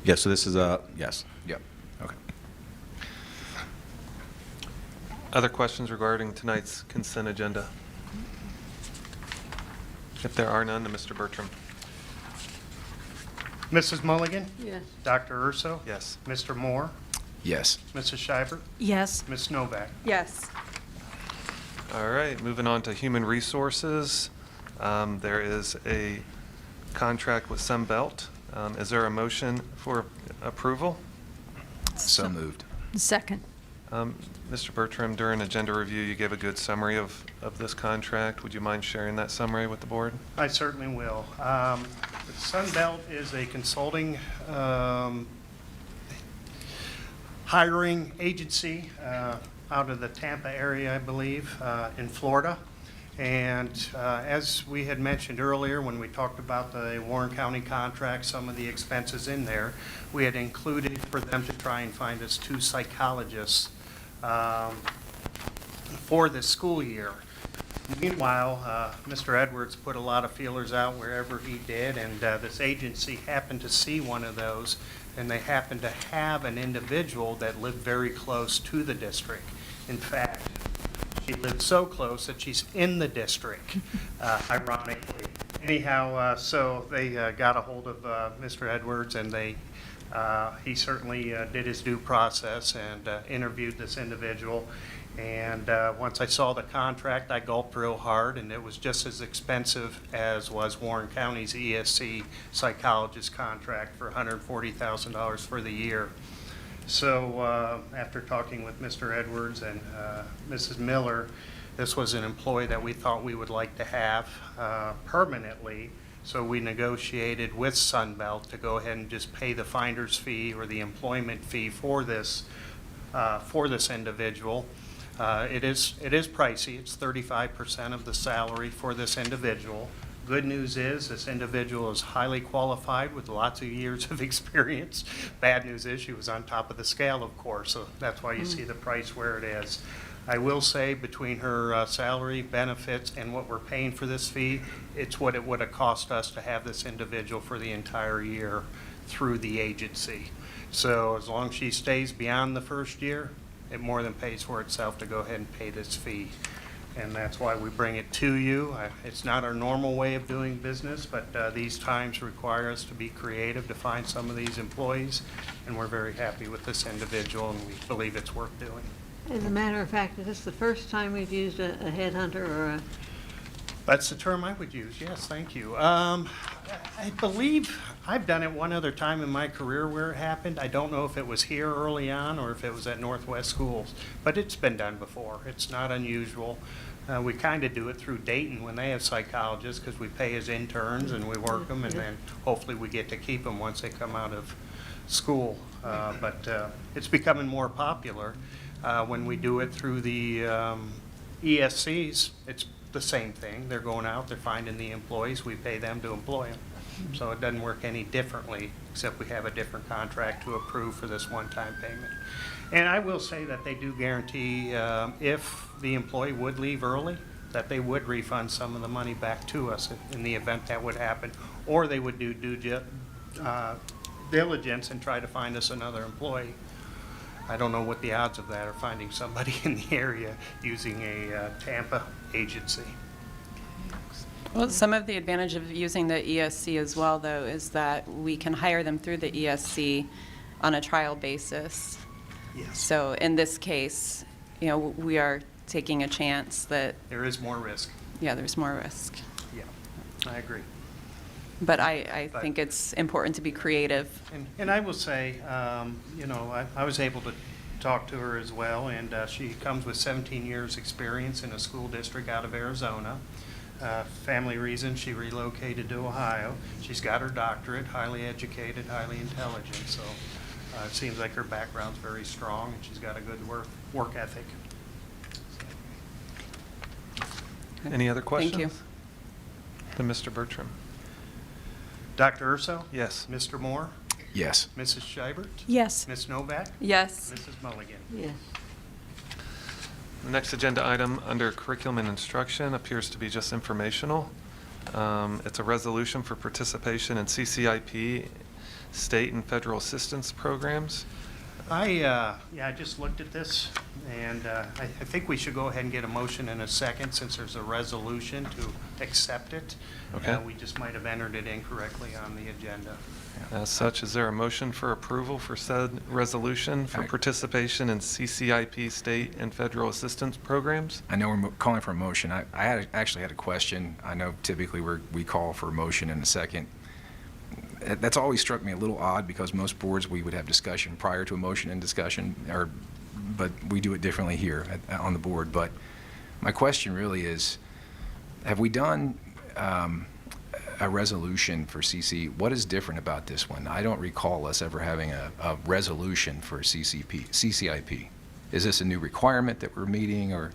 Yes, so this is yes. yep, okay. Other questions regarding tonight's consent agenda? If there are none, then Mr. Bertram. Mrs. Mulligan? Yes. Dr. Urso? Yes. Mr. Moore? Yes. Mrs. Schreiber? Yes. Ms. Novak? Yes. All right, moving on to human resources. There is a contract with Sunbelt. Is there a motion for approval? So moved. Second. Mr. Bertram, during agenda review, you gave a good summary of this contract. Would you mind sharing that summary with the board? I certainly will. Sunbelt is a consulting hiring agency out of the Tampa area, I believe, in Florida. And as we had mentioned earlier, when we talked about the Warren County contract, some of the expenses in there, we had included for them to try and find us 2 psychologists for this school year. Meanwhile, Mr. Edwards put a lot of feelers out wherever he did, and this agency happened to see one of those, and they happened to have an individual that lived very close to the district. In fact, she lived so close that she's in the district, ironically. Anyhow, so they got a hold of Mr. Edwards, and he certainly did his due process and interviewed this individual. And once I saw the contract, I gulped real hard, and it was just as expensive as was Warren County's ESC psychologist contract for $140,000 for the year. So after talking with Mr. Edwards and Mrs. Miller, this was an employee that we thought we would like to have permanently. So we negotiated with Sunbelt to go ahead and just pay the finder's fee or the employment fee for this individual. It is pricey. It's 35% of the salary for this individual. Good news is this individual is highly qualified with lots of years of experience. Bad news is she was on top of the scale, of course, so that's why you see the price where it is. I will say between her salary, benefits, and what we're paying for this fee, it's what it would have cost us to have this individual for the entire year through the agency. So as long as she stays beyond the first year, it more than pays for itself to go ahead and pay this fee. And that's why we bring it to you. It's not our normal way of doing business, but these times require us to be creative to find some of these employees, and we're very happy with this individual, and we believe it's worth doing. As a matter of fact, is this the first time we've used a headhunter or a... That's the term I would use, yes, thank you. I believe I've done it one other time in my career where it happened. I don't know if it was here early on or if it was at Northwest Schools, but it's been done before. It's not unusual. We kind of do it through Dayton when they have psychologists because we pay as interns and we work them, and then hopefully we get to keep them once they come out of school. But it's becoming more popular. When we do it through the ESCs, it's the same thing. They're going out, they're finding the employees, we pay them to employ them. So it doesn't work any differently, except we have a different contract to approve for this one-time payment. And I will say that they do guarantee if the employee would leave early, that they would refund some of the money back to us in the event that would happen, or they would do due diligence and try to find us another employee. I don't know what the odds of that are, finding somebody in the area using a Tampa agency. Well, some of the advantage of using the ESC as well, though, is that we can hire them through the ESC on a trial basis. Yes. So in this case, you know, we are taking a chance that, There is more risk. yeah, there's more risk. Yeah, I agree. But I think it's important to be creative. And I will say, you know, I was able to talk to her as well, and she comes with 17 years' experience in a school district out of Arizona. Family reasons, she relocated to Ohio. She's got her doctorate, highly educated, highly intelligent, so it seems like her background's very strong, and she's got a good work ethic. Any other questions? Thank you. Then Mr. Bertram. Dr. Urso? Yes. Mr. Moore? Yes. Mrs. Scheibert? Yes. Ms. Novak? Yes. Mrs. Mulligan? Yes. The next agenda item under curriculum and instruction appears to be just informational. It's a resolution for participation in CCIP, state and federal assistance programs. I just looked at this, and I think we should go ahead and get a motion in a second, since there's a resolution to accept it. Okay. We just might have entered it incorrectly on the agenda. As such, is there a motion for approval for said resolution for Aye. participation in CCIP, state and federal assistance programs? I know we're calling for a motion. Actually had a question. I know typically we call for a motion in a second. That's always struck me a little odd, because most boards, we would have discussion prior to a motion and discussion, but we do it differently here on the board. But my question really is, have we done a resolution for CC? What is different about this one? I don't recall us ever having a resolution for CCIP. Is this a new requirement that we're meeting, or?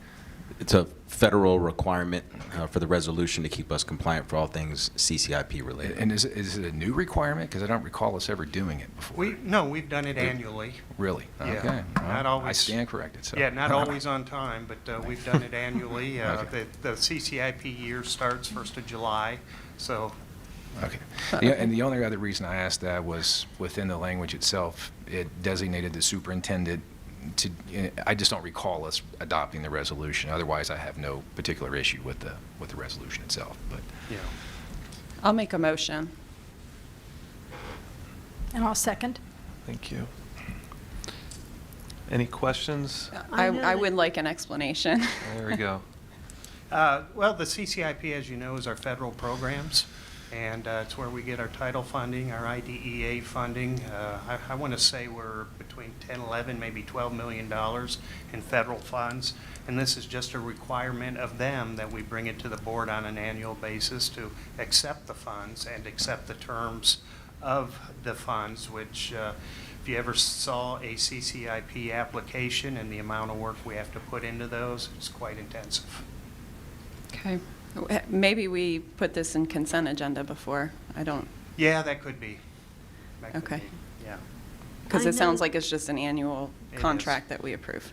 It's a federal requirement for the resolution to keep us compliant for all things CCIP related. And is it a new requirement? Because I don't recall us ever doing it before. No, we've done it annually. Really? Yeah. Okay. Not Well, I always- stand corrected, so. Yeah, not always on time, but we've done it annually. Okay. The CCIP year starts 1st of July, so Okay. Yeah, and the only other reason I asked that was within the language itself, it designated the superintendent to, I just don't recall us adopting the resolution. Otherwise, I have no particular issue with the resolution itself, but. yeah. I'll make a motion. And I'll second. Thank you. Any questions? I know I that- would like an explanation. There we go. Well, the CCIP, as you know, is our federal programs, and it's where we get our title funding, our IDEA funding. I want to say we're between 10, 11, maybe $12 million in federal funds, and this is just a requirement of them that we bring it to the board on an annual basis to accept the funds and accept the terms of the funds, which if you ever saw a CCIP application and the amount of work we have to put into those, it's quite intensive. Okay. Maybe we put this in consent agenda before. I don't, Yeah, that could be. That could Okay. be, yeah. because I it sounds know- like it's just an annual It is. contract that we approve.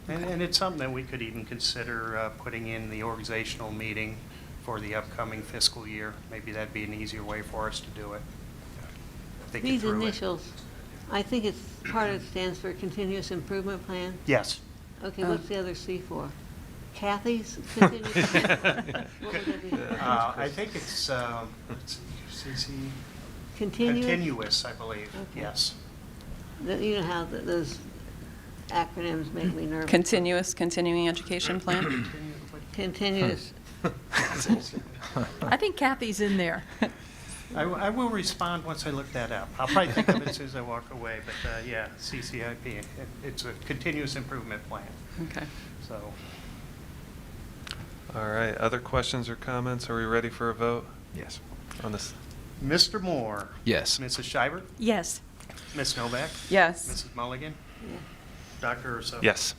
Yeah. And it's something that we could even consider putting in the organizational meeting for the upcoming fiscal year. Maybe that'd be an easier way for us to do it. Think it These through it. initials, I think it's part of it stands for Continuous Improvement Plan. Yes. Okay, what's the other C for? Kathy's Continuous? What would that be? I think it's, let's see, CC. Continuous? Continuous, I believe, Okay. yes. You know how those acronyms make me nervous. Continuous continuing education plan? Continuous. I think Kathy's in there. I will respond once I look that up. I'll probably think of it as soon as I walk away, but yeah, CCIP, it's a continuous improvement plan, Okay. so. All right, other questions or comments? Are we ready for a vote Yes. on this? Mr. Moore? Yes. Mrs. Schreiber? Yes. Ms. Novak? Yes. Mrs. Mulligan? Yeah. Dr. Urso? Yes.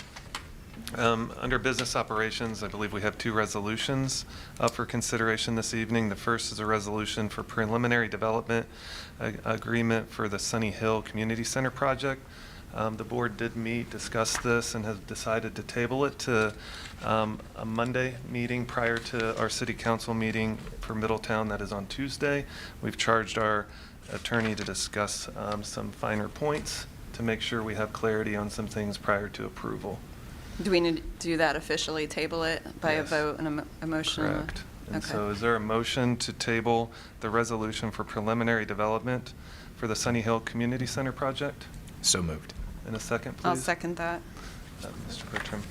Under business operations, I believe we have two resolutions up for consideration this evening. The first is a resolution for preliminary development agreement for the Sunny Hill Community Center project. The board did meet, discuss this, and has decided to table it to a Monday meeting prior to our city council meeting for Middletown. That is on Tuesday. We've charged our attorney to discuss some finer points to make sure we have clarity on some things prior to approval. Do we need to do that officially, table it by a Yes. vote and a motion? Correct. And Okay. so is there a motion to table the resolution for preliminary development for the Sunny Hill Community Center project? So moved. In a second, please. I'll second that. Mr. Bertram.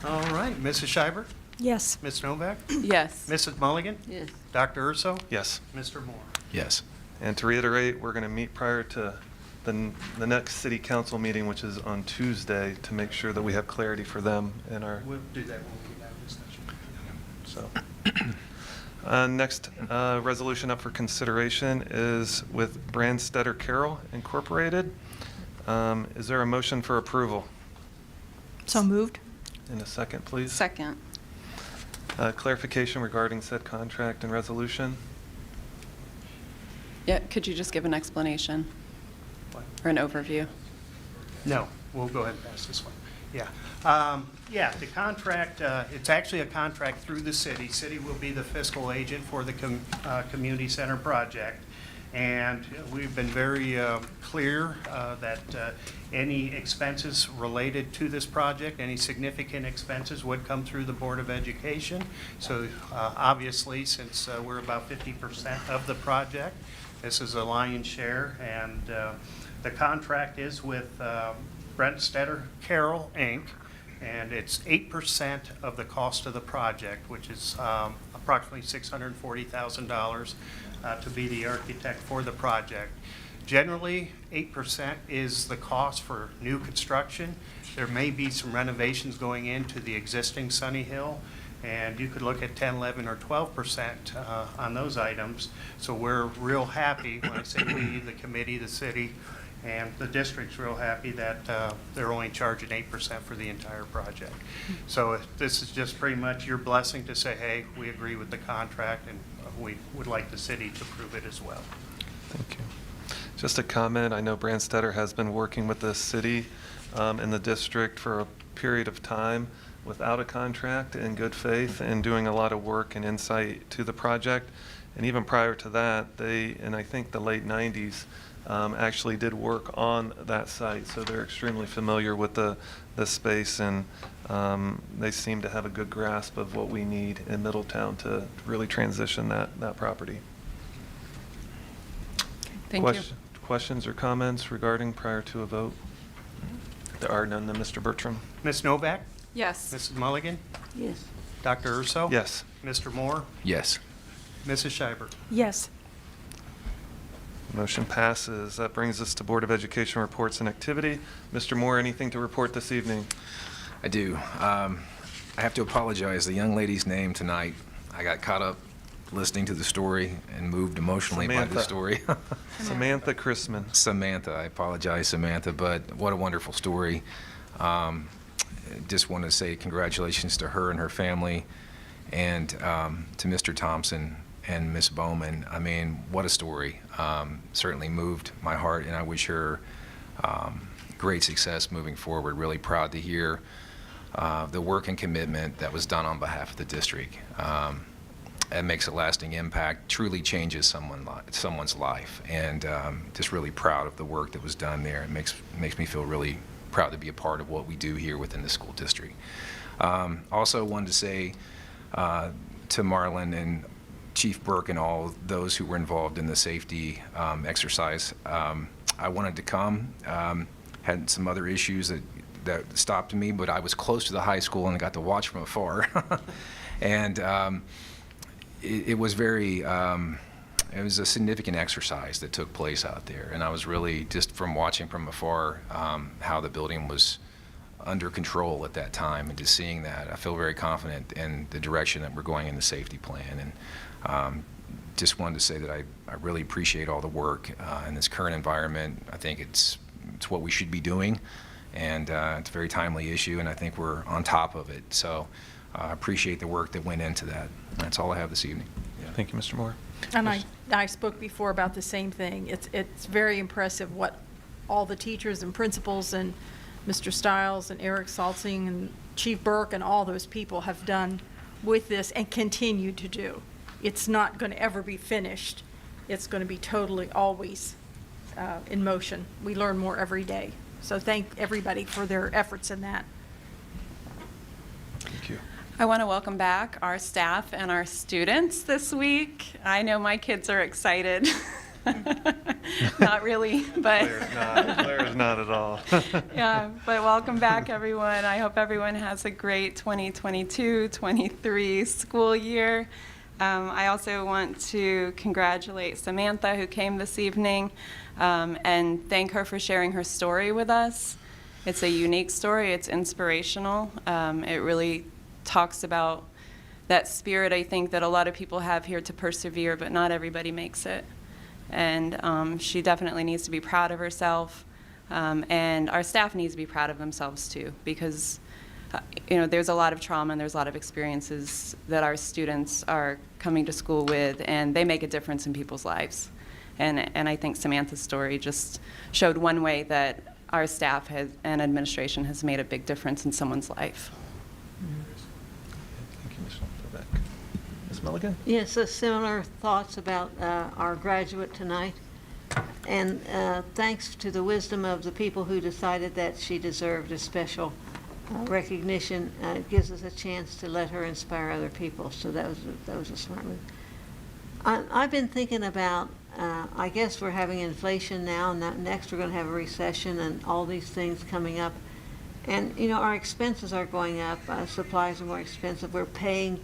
All right, Mrs. Schreiber? Yes. Ms. Novak? Yes. Mrs. Mulligan? Yes. Dr. Urso? Yes. Mr. Moore? Yes. And to reiterate, we're going to meet prior to the next city council meeting, which is on Tuesday, to make sure that we have clarity for them in our, We'll do that when we get out of discussion. so. Next resolution up for consideration is with Brandstetter Carroll Incorporated. Is there a motion for approval? So moved. In a second, please. Second. Clarification regarding said contract and resolution. Yeah, could you just give an explanation What? or an overview? No. we'll go ahead and pass this one. Yeah. Yeah, the contract, it's actually a contract through the city. City will be the fiscal agent for the community center project. And we've been very clear that any expenses related to this project, any significant expenses would come through the Board of Education. So obviously, since we're about 50% of the project, this is a lion's share. And the contract is with Brent Stetter Carroll, Inc., and it's 8% of the cost of the project, which is approximately $640,000 to be the architect for the project. Generally, 8% is the cost for new construction. There may be some renovations going into the existing Sunny Hill, and you could look at 10, 11, or 12% on those items. So we're real happy, when I say we, the committee, the city, and the district's real happy that they're only charging 8% for the entire project. So this is just pretty much your blessing to say, hey, we agree with the contract, and we would like the city to approve it as well. Thank you. Just a comment, I know Brandstetter has been working with the city and the district for a period of time without a contract, in good faith, and doing a lot of work and insight to the project. And even prior to that, they, in I think the late 90s, actually did work on that site, so they're extremely familiar with the space, and they seem to have a good grasp of what we need in Middletown to really transition that property. Thank you. Questions or comments regarding prior to a vote? There are none. Then Mr. Bertram. Ms. Novak? Yes. Mrs. Mulligan? Yes. Dr. Urso? Yes. Mr. Moore? Yes. Mrs. Schreiber? Yes. Motion passes. That brings us to Board of Education reports and activity. Mr. Moore, anything to report this evening? I do. I have to apologize. The young lady's name tonight, I got caught up listening to the story and moved emotionally by the Samantha. story. Samantha Chrisman. Samantha, I apologize, Samantha, but what a wonderful story. Just want to say congratulations to her and her family, and to Mr. Thompson and Miss Bowman. I mean, what a story. Certainly moved my heart, and I wish her great success moving forward. Really proud to hear the work and commitment that was done on behalf of the district. It makes a lasting impact, truly changes someone's life, and just really proud of the work that was done there. It makes me feel really proud to be a part of what we do here within the school district. Also wanted to say to Marlon and Chief Burke and all those who were involved in the safety exercise, I wanted to come, had some other issues that stopped me, but I was close to the high school and I got to watch from afar. And it was it was a significant exercise that took place out there, and I was really, just from watching from afar, how the building was under control at that time, and just seeing that, I feel very confident in the direction that we're going in the safety plan. And just wanted to say that I really appreciate all the work in this current environment. I think it's what we should be doing, and it's a very timely issue, and I think we're on top of it. So I appreciate the work that went into that. That's all I have this evening. Thank you, Mr. Moore. And I spoke before about the same thing. It's very impressive what all the teachers and principals and Mr. Stiles and Eric Saltzing and Chief Burke and all those people have done with this and continue to do. It's not going to ever be finished. It's going to be totally always in motion. We learn more every day. So thank everybody for their efforts in that. Thank you. I want to welcome back our staff and our students this week. I know my kids are excited. Not really, but Claire's not at all. yeah, but welcome back, everyone. I hope everyone has a great 2022-23 school year. I also want to congratulate Samantha, who came this evening, and thank her for sharing her story with us. It's a unique story. It's inspirational. It really talks about that spirit, I think, that a lot of people have here to persevere, but not everybody makes it. And she definitely needs to be proud of herself, and our staff needs to be proud of themselves too, because there's a lot of trauma and there's a lot of experiences that our students are coming to school with, and they make a difference in people's lives. And I think Samantha's story just showed one way that our staff and administration has made a big difference in someone's life. Thank you, Ms. Beck. Ms. Milligan? Yes, so similar thoughts about our graduate tonight. And thanks to the wisdom of the people who decided that she deserved a special recognition. It gives us a chance to let her inspire other people. So that was a smart move. I've been thinking about, I guess we're having inflation now, and next we're going to have a recession and all these things coming up. And, you know, our expenses are going up. Supplies are more expensive. We're paying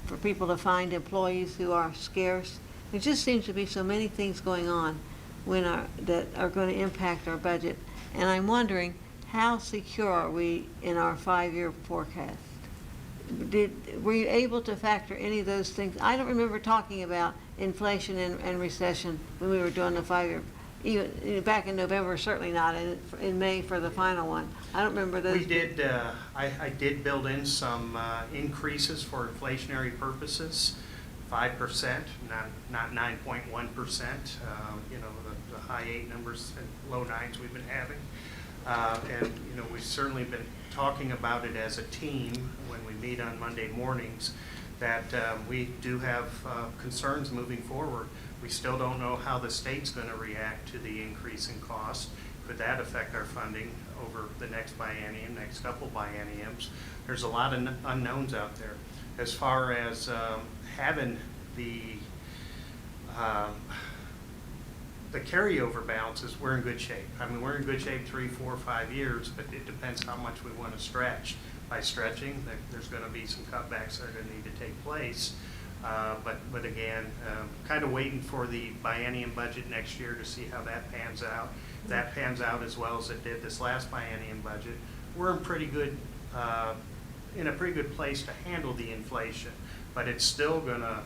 for people to find employees who are scarce. There just seems to be so many things going on that are going to impact our budget. And I'm wondering, how secure are we in our 5-year forecast? Were you able to factor any of those things? I don't remember talking about inflation and recession when we were doing the 5-year. Even back in November, certainly not. In May for the final one, I don't remember those. We did. I did build in some increases for inflationary purposes, 5%, not 9.1%. You know, the high 8 numbers and low 9s we've been having, and you know, we've certainly been talking about it as a team when we meet on Monday mornings. That we do have concerns moving forward. We still don't know how the state's going to react to the increase in cost. Could that affect our funding over the next biennium, next couple bienniums? There's a lot of unknowns out there. As far as having the carryover balances, we're in good shape. I mean, we're in good shape 3, 4, 5 years, but it depends how much we want to stretch. By stretching, there's going to be some cutbacks that are going to need to take place. But again, kind of waiting for the biennium budget next year to see how that pans out. If that pans out as well as it did this last biennium budget, we're in a pretty good place to handle the inflation. But it's still going to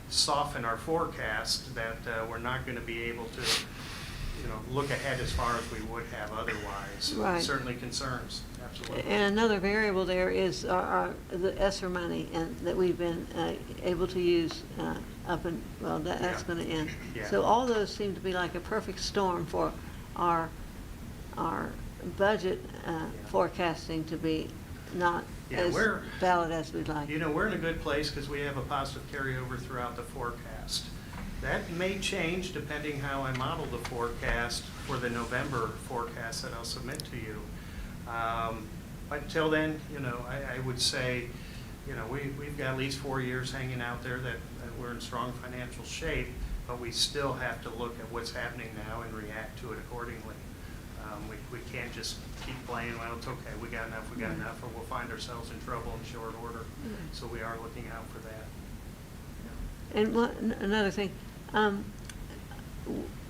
soften our forecast that we're not going to be able to, you know, look ahead as far as we would have otherwise. Right. Certainly concerns, absolutely. And another variable there is the ESSER money and that we've been able to use that's going to end. Yeah. So all those seem to be like a perfect storm for our budget forecasting to be not as valid as we'd like. You know, we're in a good place because we have a positive carryover throughout the forecast. That may change depending how I model the forecast for the November forecast that I'll submit to you. But until then, you know, I would say, you know, we've got at least 4 years hanging out there that we're in strong financial shape, but we still have to look at what's happening now and react to it accordingly. We can't just keep playing, well, it's okay, we got enough, or we'll find ourselves in trouble in short order. So we are looking out for that. And another thing,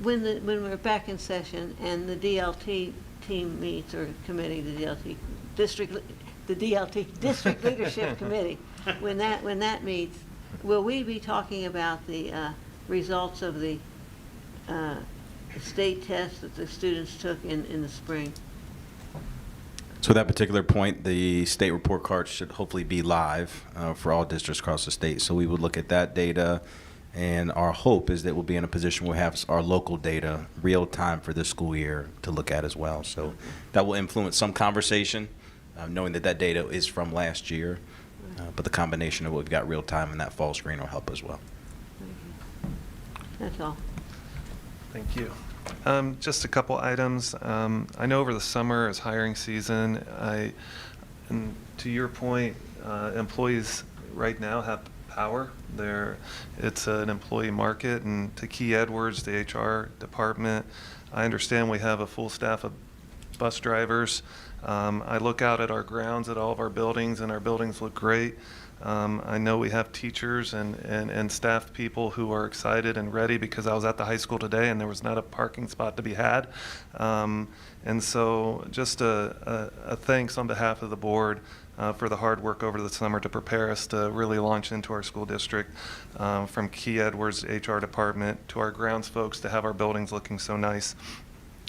when we're back in session and the DLT team meets, or committee, the district leadership committee, when that meets, will we be talking about the results of the state test that the students took in the spring? So at that particular point, the state report card should hopefully be live for all districts across the state. So we would look at that data, and our hope is that we'll be in a position where we have our local data real time for this school year to look at as well. So that will influence some conversation, knowing that data is from last year. But the combination of what we've got real time and that fall screen will help as well. That's all. Thank you. Just a couple items. I know over the summer is hiring season. And to your point, employees right now have power. It's an employee market, and to Key Edwards, the HR department, I understand we have a full staff of bus drivers. I look out at our grounds at all of our buildings, and our buildings look great. I know we have teachers and staff people who are excited and ready, because I was at the high school today and there was not a parking spot to be had. And so just a thanks on behalf of the board for the hard work over the summer to prepare us to really launch into our school district, from Key Edwards HR department to our grounds folks to have our buildings looking so nice.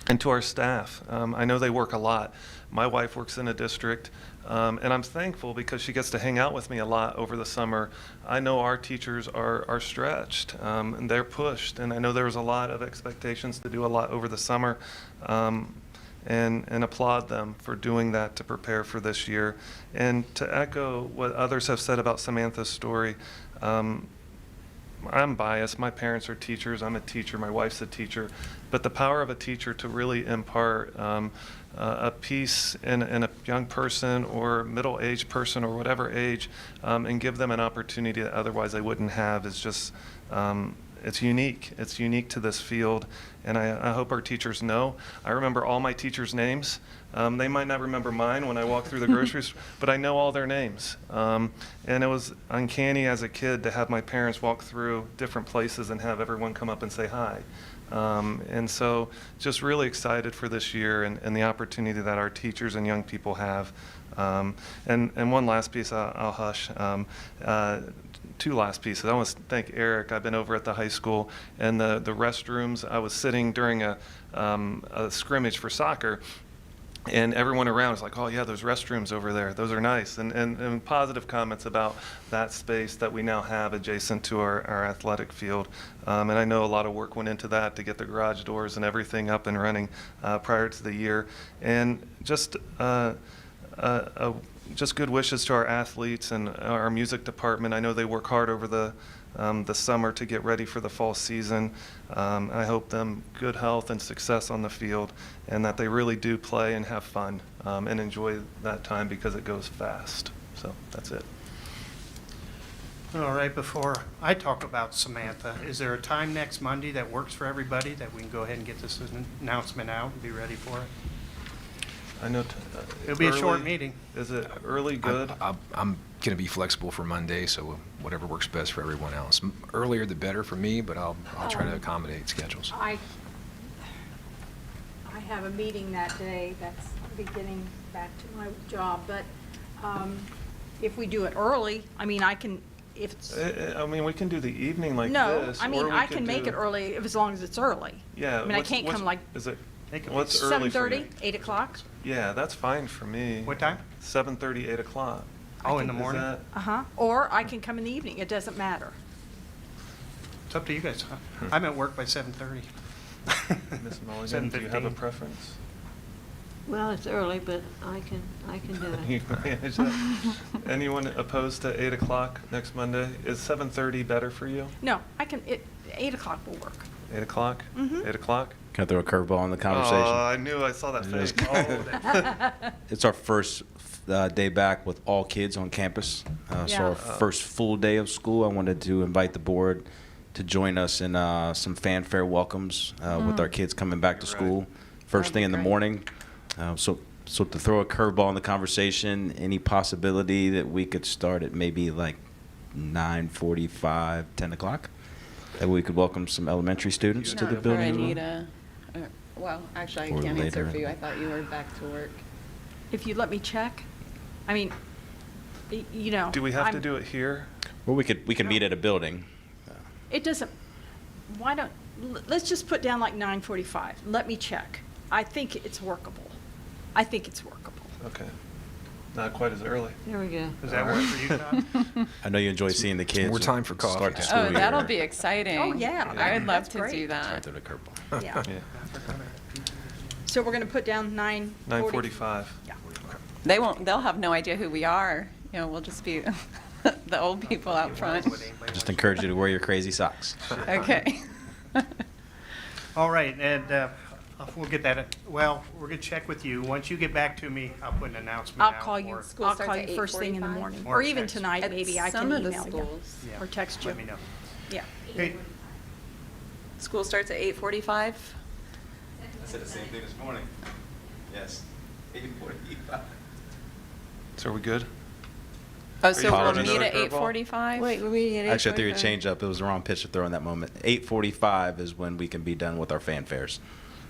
And to our staff, I know they work a lot. My wife works in a district, and I'm thankful because she gets to hang out with me a lot over the summer. I know our teachers are stretched, and they're pushed, and I know there was a lot of expectations to do a lot over the summer. and applaud them for doing that to prepare for this year. And to echo what others have said about Samantha's story, I'm biased. My parents are teachers. I'm a teacher. My wife's a teacher. But the power of a teacher to really impart a piece in a young person or middle-aged person or whatever age, and give them an opportunity that otherwise they wouldn't have is just, it's unique. It's unique to this field, and I hope our teachers know. I remember all my teachers' names. They might not remember mine when I walk through the grocery store, but I know all their names. And it was uncanny as a kid to have my parents walk through different places and have everyone come up and say hi. And so just really excited for this year and the opportunity that our teachers and young people have. And one last piece, I'll hush. Two last pieces. I want to thank Eric. I've been over at the high school, and the restrooms. I was sitting during a scrimmage for soccer, and everyone around was like, "Oh yeah, those restrooms over there, those are nice," and positive comments about that space that we now have adjacent to our athletic field. And I know a lot of work went into that to get the garage doors and everything up and running prior to the year, and just good wishes to our athletes and our music department. I know they work hard over the summer to get ready for the fall season. I hope them good health and success on the field, and that they really do play and have fun and enjoy that time, because it goes fast. So that's it. All right, before I talk about Samantha, is there a time next Monday that works for everybody that we can go ahead and get this announcement out and be ready for it? I know It'll be a short early. meeting. Is it early good? I'm going to be flexible for Monday, so whatever works best for everyone else. Earlier the better for me, but I'll try to accommodate schedules. I have a meeting that day that's beginning back to my job, but if we do it early, I mean, I can, if it's, I mean, we can do the evening like no, this. I mean, or we I could can make do- it early if, as long as it's early. Yeah. I mean, I can't come like Is it? Make it What's early for 7:30, you? 8 o'clock. Yeah, that's fine for me. What time? 7:30, 8 o'clock. Oh, in the Is morning? that- Uh-huh. Or I can come in the evening. It doesn't matter. It's up to you guys. I'm at work by 7:30. Ms. Mulligan, do you have a 7:15. preference? Well, it's early, but I can do You it. can manage that. Anyone opposed to 8 o'clock next Monday? Is 7:30 better for you? No, I can, 8 o'clock will work. 8 o'clock? Mhm. 8 o'clock? Can I throw a curveball in the conversation? Oh, I knew I saw that face. Oh, It's our first day back with all kids on campus. So Yeah. our first full day of school. I wanted to invite the board to join us in some fanfare welcomes with our kids coming back to You're school first That'd thing be in the great. morning. So to throw a curveball in the conversation, any possibility that we could start at maybe like 9:45, 10 o'clock? That we could welcome some elementary students to the Or building as well? Anita. Well, actually, I Or can't answer later. for you. I thought you were back to work. If you let me check, I mean, you know. do we have to I'm- do it here? Well, we can meet at a building. It doesn't, why don't, let's just put down like 9:45. Let me check. I think it's workable. I think it's workable. Okay. Not quite as early. There we go. Does that work for you, Todd? I know you enjoy seeing the kids. more time for coffee. Start the school Oh, year. that'll be exciting. Oh, yeah. I would love That's to great. do Try that. to throw the curveball. Yeah. Yeah. So we're going to put down 9:40. 9:45. Yeah. They'll have no idea who we are. You know, we'll just be the old people out front. Just encourage you to wear your crazy socks. Okay. All right, and we'll get that, well, we're going to check with you. Once you get back to me, I'll put an announcement I'll out. call you, or School I'll starts call at you first thing in the 8:45? morning. Or Or even text. tonight, At maybe I can some of the email you. schools. Yeah, Or text you. Let me know. Yeah. Okay, School starts at 8:45? I said the same thing this morning. Yes. 8:45. So are we good? Oh, so we'll Apologies. meet at Another curveball? 8:45? Wait, we're meeting at 8:45? Actually, I threw you a change up. It was the wrong pitch to throw in that moment. 8:45 is when we can be done with our fanfares.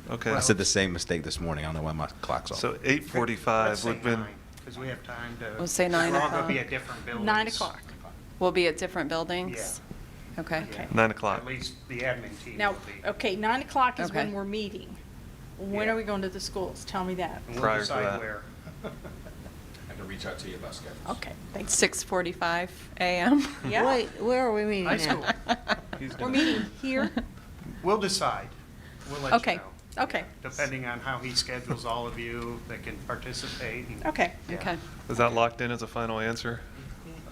Okay. I said the same mistake this morning. I don't know why my clock's off. So let's 8:45 say would have been, 9, because we have time to. We'll say 9 We're all going to be o'clock. at different buildings. 9 o'clock. We'll be at different buildings? Okay. Yeah. 9 o'clock. At least the admin team Now, will be. okay, 9 o'clock is when Okay. we're meeting. When Yeah. are we going to the schools? Tell me that. And we'll Prior to decide that. where. I can reach out to you about schedules. Okay, thanks. 6:45 a.m.? Yeah. Wait, where are we meeting High now? school. He's We're gonna- meeting here. We'll decide. We'll let you Okay. know. Okay. Depending on how he schedules all of you that can participate. and- Okay. yeah. Okay. Is that locked in as a final answer?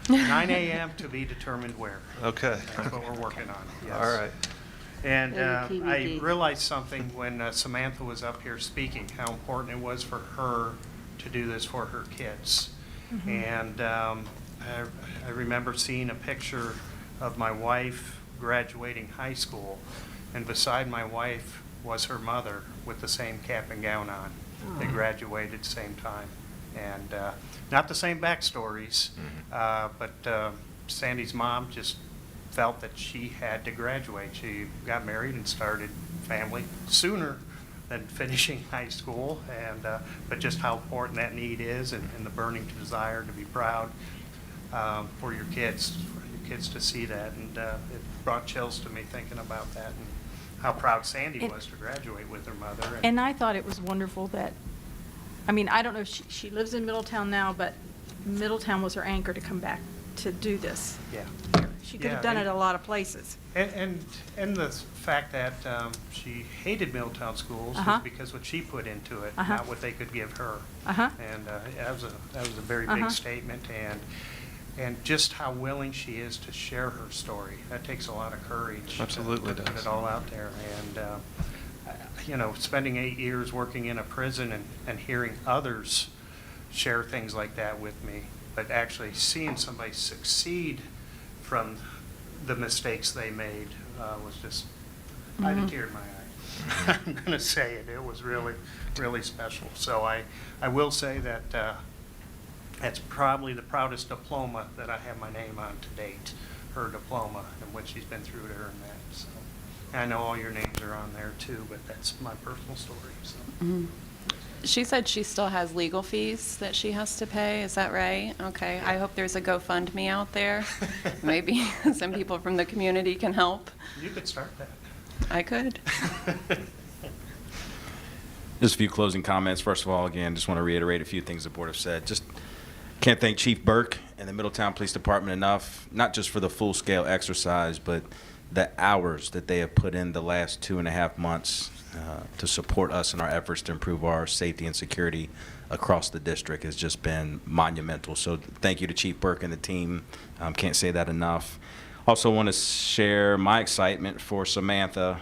9 a.m. to be determined where. Okay. That's what we're working on, yes. All right. And Maybe I TBD. realized something when Samantha was up here speaking, how important it was for her to do this for her kids. And I remember seeing a picture of my wife graduating high school, and beside my wife was her mother with the same cap and gown on. They graduated at the same time. And not the same backstories, but Sandy's mom just felt that she had to graduate. She got married and started family sooner than finishing high school, and but just how important that need is, and the burning desire to be proud for your kids to see that. And it brought chills to me thinking about that and how proud Sandy was to graduate with her mother. And I thought it was wonderful that, I mean, I don't know if she lives in Middletown now, but Middletown was her anchor to come back to do this. Yeah. She could have Yeah, done it and- a lot of places. And the fact that she hated Middletown schools Uh-huh. was because what she put into it, Uh-huh. not what they could give her. Uh-huh. And that was a very Uh-huh. big statement, and just how willing she is to share her story. That takes a lot of courage. Absolutely to put does. it all out there. And you know, spending 8 years working in a prison and hearing others share things like that with me, but actually seeing somebody succeed from the mistakes they made was just, I had a tear in my eye. I'm going to say it. It was really, really special. So I will say that that's probably the proudest diploma that I have my name on to date, her diploma, and what she's been through to earn that. So I know all your names are on there too, but that's my personal story. So. She said she still has legal fees that she has to pay. Is that right? Okay. I hope there's a GoFundMe out there. Maybe some people from the community can help. You could start that. I could. Just a few closing comments. First of all, again, just want to reiterate a few things the board have said. Just can't thank Chief Burke and the Middletown Police Department enough, not just for the full-scale exercise, but the hours that they have put in the last 2.5 months to support us in our efforts to improve our safety and security across the district has just been monumental. So thank you to Chief Burke and the team. Can't say that enough. Also want to share my excitement for Samantha.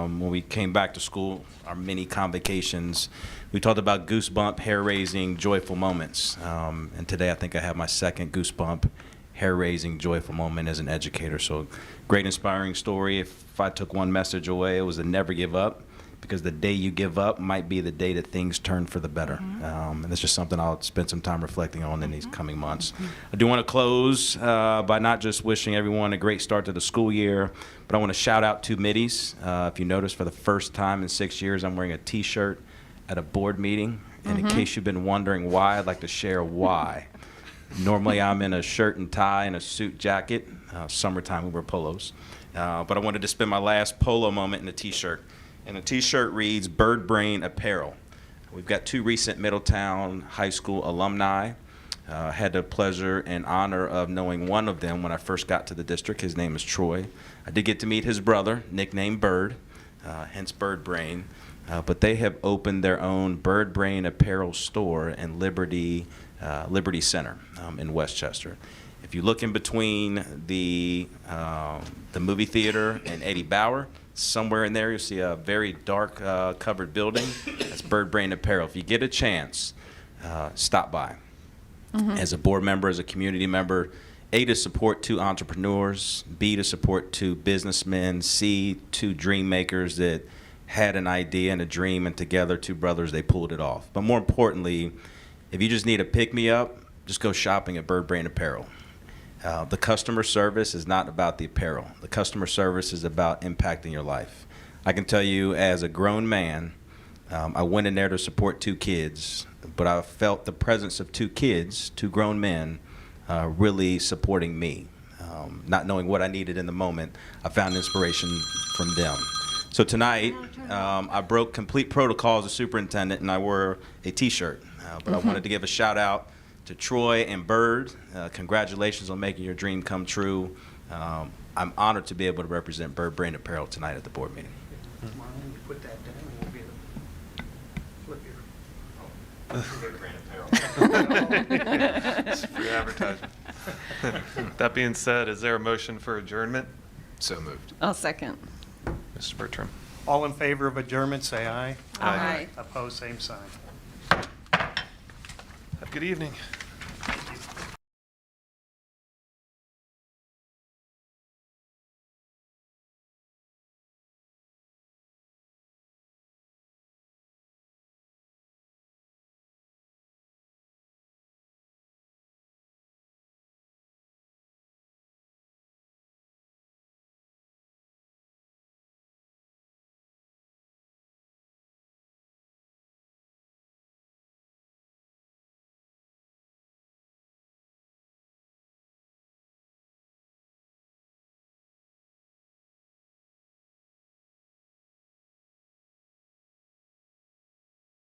When we came back to school, our mini convocations, we talked about goosebump, hair-raising, joyful moments. And today I think I have my second goosebump, hair-raising, joyful moment as an educator. So great, inspiring story. If I took one message away, it was to never give up, because the day you give up might be the day that things turn for the better. And that's just something I'll spend some time reflecting on in these coming months. I do want to close by not just wishing everyone a great start to the school year, but I want to shout out 2 middies. If you notice, for the first time in 6 years, I'm wearing a T-shirt at a board meeting. And in case you've been wondering why, I'd like to share why. Normally, I'm in a shirt and tie and a suit jacket. Summertime, we wear polos. But I wanted to spend my last polo moment in a T-shirt. And the T-shirt reads, Bird Brain Apparel. We've got 2 recent Middletown High School alumni. Had the pleasure and honor of knowing one of them when I first got to the district. His name is Troy. I did get to meet his brother, nicknamed Bird, hence Bird Brain. But they have opened their own Bird Brain Apparel store in Liberty Center in Westchester. If you look in between the movie theater and Eddie Bauer, somewhere in there you'll see a very dark covered building. That's Bird Brain Apparel. If you get a chance, stop by. As a board member, as a community member, A, to support 2 entrepreneurs, B, to support 2 businessmen, C, 2 dream makers that had an idea and a dream, and together, 2 brothers, they pulled it off. But more importantly, if you just need a pick-me-up, just go shopping at Bird Brain Apparel. The customer service is not about the apparel. The customer service is about impacting your life. I can tell you, as a grown man, I went in there to support 2 kids, but I felt the presence of 2 kids, 2 grown men, really supporting me. Not knowing what I needed in the moment, I found inspiration from them. So tonight, I broke complete protocol as a superintendent, and I wore a T-shirt. But I wanted to give a shout out to Troy and Bird. Congratulations on making your dream come true. I'm honored to be able to represent Bird Brain Apparel tonight at the board meeting. Marlon, you put that down, we'll get It's free advertising. That being said, is there a motion for adjournment? So moved. I'll second. Mr. Bertram? All in favor of adjournment, say aye. Aye. Opposed, same sign. Have a good evening.